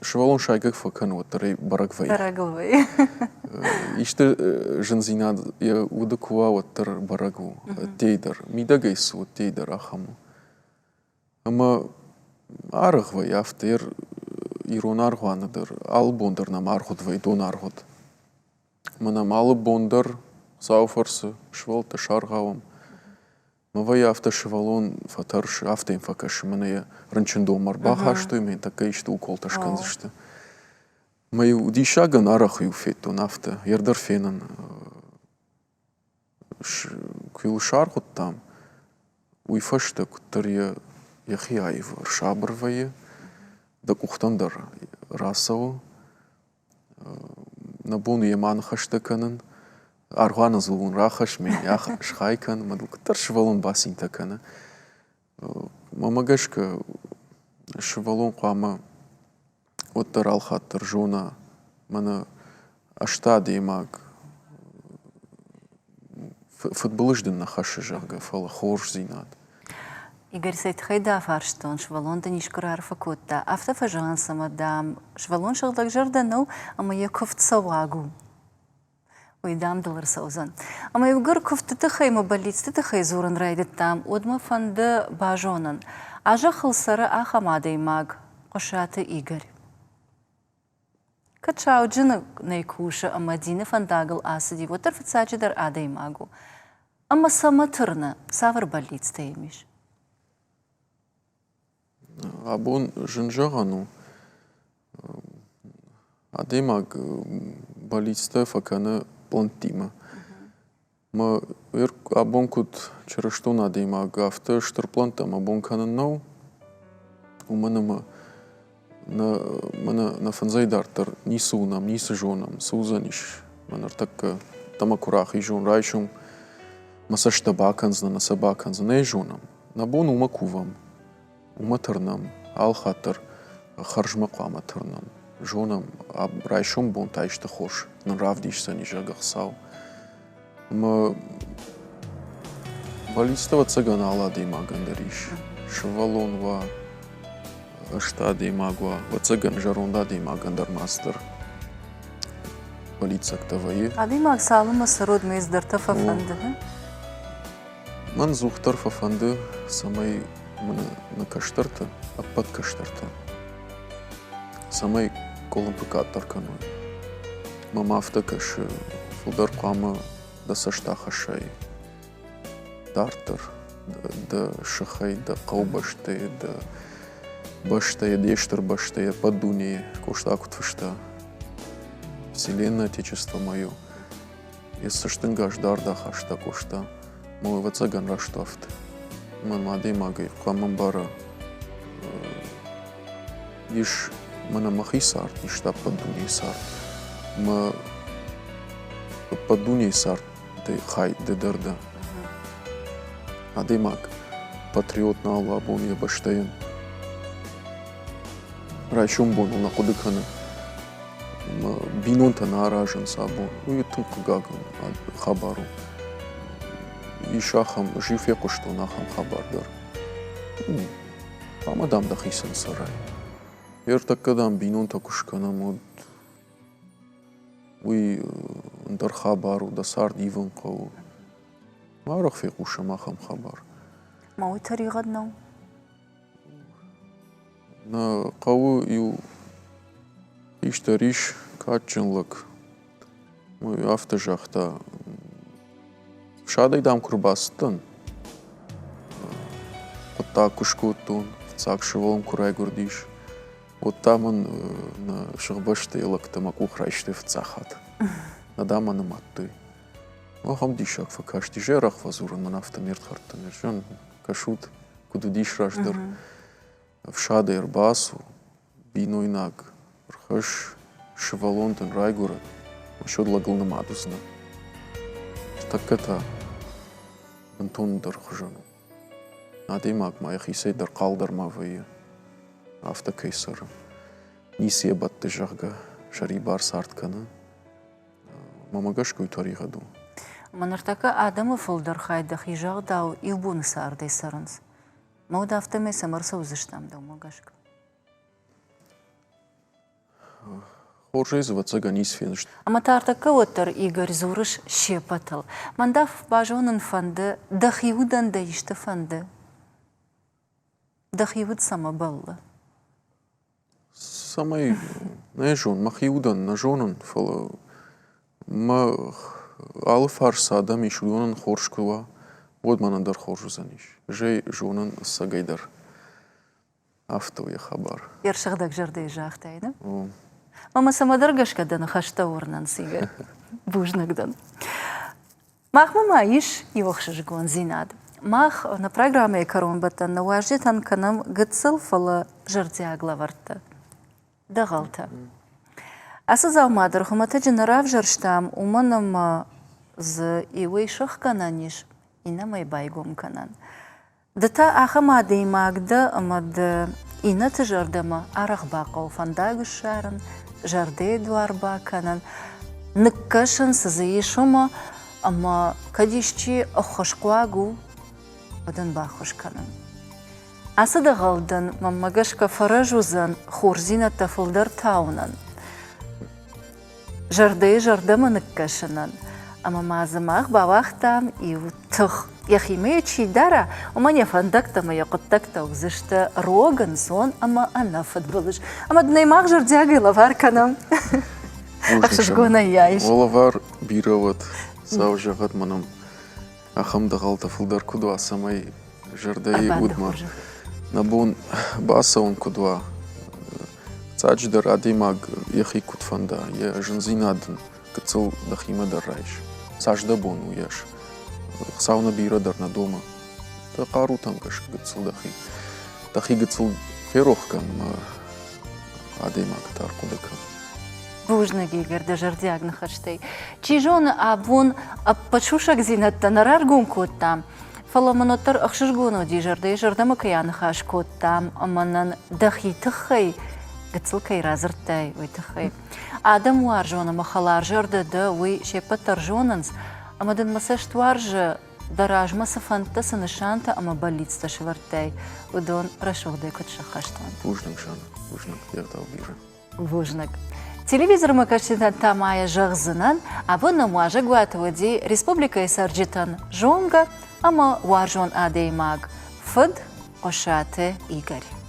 شفالون شايقك فكان وتري برقوي دراغوي إشت جنزيناد يا ودكوا وتر برقو تيدر ميداقيس وتيدر أخمو أما أرغوي أفتير إيرون أرغوان در ألبوندر نام أرغود ويدون أرغود منام ألبوندر ساوفرس شوال تشارغاوم ما ويا أفتا شوالون فترش أفتين فكش مني رنشندو مرباخ أشتو من تكيشت وكل تشكنزشت ما يودي شاغن أرخ يوفيتو نافتا يردر فينن كيلو شارغود تام ويفشت كتر يخي عيف شابر ويا دا كوختندر راسو نبون يمان خشتكنن أرغوان زلون راخش من ياخ شخايكن مدل كتر شوالون باسين تكنن ما مغشك شوالون قاما وتر الخاطر جونا من أشتادي ماغ فوتبولش دنا خش جاغا فلا خورش زينات Игорь Сайтхайда фарштон швалон да нишкур арфа кутта. Афта фажан самадам швалон шалдак жарданау, ама я кофт савагу. Уйдам доллар саузан. Ама югар кофт тахай мобалиц тахай зуран райдет там, одма фанда бажонан. Ажа хылсара ахамадей маг, кошата Игорь. Качау джина найкуша, ама дина фандагал асади, вотар фицачи дар адей магу. Ама саматырна, савар балиц теймиш. Абон жинжагану адемаг балицта факана плантима. Ма абон кут через что надемаг авто штерплантам абон кананау у мене на фанзайдартер ни сунам ни сжонам сузаниш манар так тамакурах и жон райшум масашта баканзна на сабаканзна не жонам набон умакувам уматырнам алхатыр харжма қаматырнам жонам райшум бон тайшты хош нравдишься ни жагахсау ма балистава цаган алади магандариш швалон ва штади магва ва цаган жаронда ди магандар мастер балицак тавайы Ади маг салыма сарод мездер тафафанды. Ман зухтар фафанды самай на каштарта, а под каштарта. Самай колом пыкаттар каной. Мама автакаш фудар қама да сашта хашай. Дартар, да шахай, да қаубаштай, да баштай, дештар баштай, подуни, коштакут фышта. Вселенная Отечество мое. Если штынгаш дарда хашта кошта, мой вацаган раштафт. Ман мадей магай, каман бара. Иш мана махи сарт, ишта подуни сарт. Ма подуни сарт, да хай, да дарда. Адей маг, патриот на Алла бон ебаштаен. Райшум бон, на кудыкана. Бинонта на аражан сабон. Уютун кагаган хабару. Ишахам жифе кошто нахам хабардар. Амадам да хисан сарай. Ертакадам бинонта кушкана мод. Уи дар хабару да сард иван қау. Марах фе куша махам хабар. Мауи таригаднау. На қау ю иштариш качынлык. Мой автожахта шадай дам курбастын. Отта кушкутун, цак шыволым курай гурдиш. Вот там он на шырбашты лакта макух райшты в цахат. Надама на матты. Охам дишак факашти жерах вазуран на автомерт хартан. Жан кашут куду диш раждар. В шадай ирбасу биной наг. Рхаш шывалонтын райгурат. شود لقلنا ما دوسنا تكتا بنتون در خجانو عادي ماك ما يخي سيدر قالدر ما فيا after كيسر نيسي بات جرجا شريبار سارت كنا ما ماقاش كوي تاريخ دو منرتكا آدم فلدر خايد دخي جاغ داو يوبون سار دي سرنس مو دافتا ميسا مرسا وزشتام داو ماقاش كو خورجيز واتساقا نيس فينشت أما تارتكا وتر إيغر زورش شيباتل من داف باجونن فند دخيودن دايشت فند دخيود سما بالله самый нежон махиудан нажонан фала ма алфарс адам ишудонан хоршкуа вот манандар хоржузаниш жей жонан сагайдар автовый хабар يرشغدك جردي جاختاينا ماما самадыргаш кадана хашта орнан сига бужнагдан мах мама иш йохшыжгон зинад мах на программе карон баттан наважетан канам гыцыл фала жардиаглаварта دغلطة أساسا مادر خمتا جنراف جرشتام ومنم ز إيوي شخ كنانيش إنما يبايقوم كنان دتا آخا ما ديماك دا أمد إنا تجردما أرخ باقو فانداق الشارن جردي دوار باكنان نكشن سزيشوما أما كديشتي أخشقواقو بدن باخش كنان أسد غلدن ممجشك فرجوزن خورزينة تفلدر تاونن جردي جردما نكشنن أما ما زماغ باوختام يوتخ يخيمي تشي دارا ومن يفندكتا ما يقطكتا وزشتا روغن سون أما أنا فدبلش أما دنيماغ جردياغي لافار كنم أخشش قونا يايش ولافار بيروت ساو جغد منم أخم دغلتا فلدر كدو أسامي جردي ودمار نبون باسون كدوا تاجدر عديماغ يخي كتفندا يا جنزينادن كتسل دخيمة درايش ساجدا بون وياش خساونا بيرا درنا دوما تقارو تنكش كتسل دخي كتسل فيروخ كم عديماغ تاركو دكا بوجنگی گرد جردیاگ نخشتی چیجون آبون پچوشک زینت نرارگون کودتام فلا منوتر أخشجونو دي جردي جردما كيان خاش كوتام أمانن دخي تخي قتل كي رازرتاي وي تخي آدم وارجونا مخالار جرد دا وي شيبتر جوننز أما دن مساشت وارج دراج مسافنتا سنشانتا أما بليت ستشورتاي ودون رشوخ دي كتشخشتان بوجنك شان بوجنك يغتاو بيرا بوجنك تلفزيون مكاشتان تامايا جغزنان أبونا مواجه قواتودي ريسبوبليكا يسارجتان جونغا أما وارجون آدي ماغ فد قشاتي إيغاري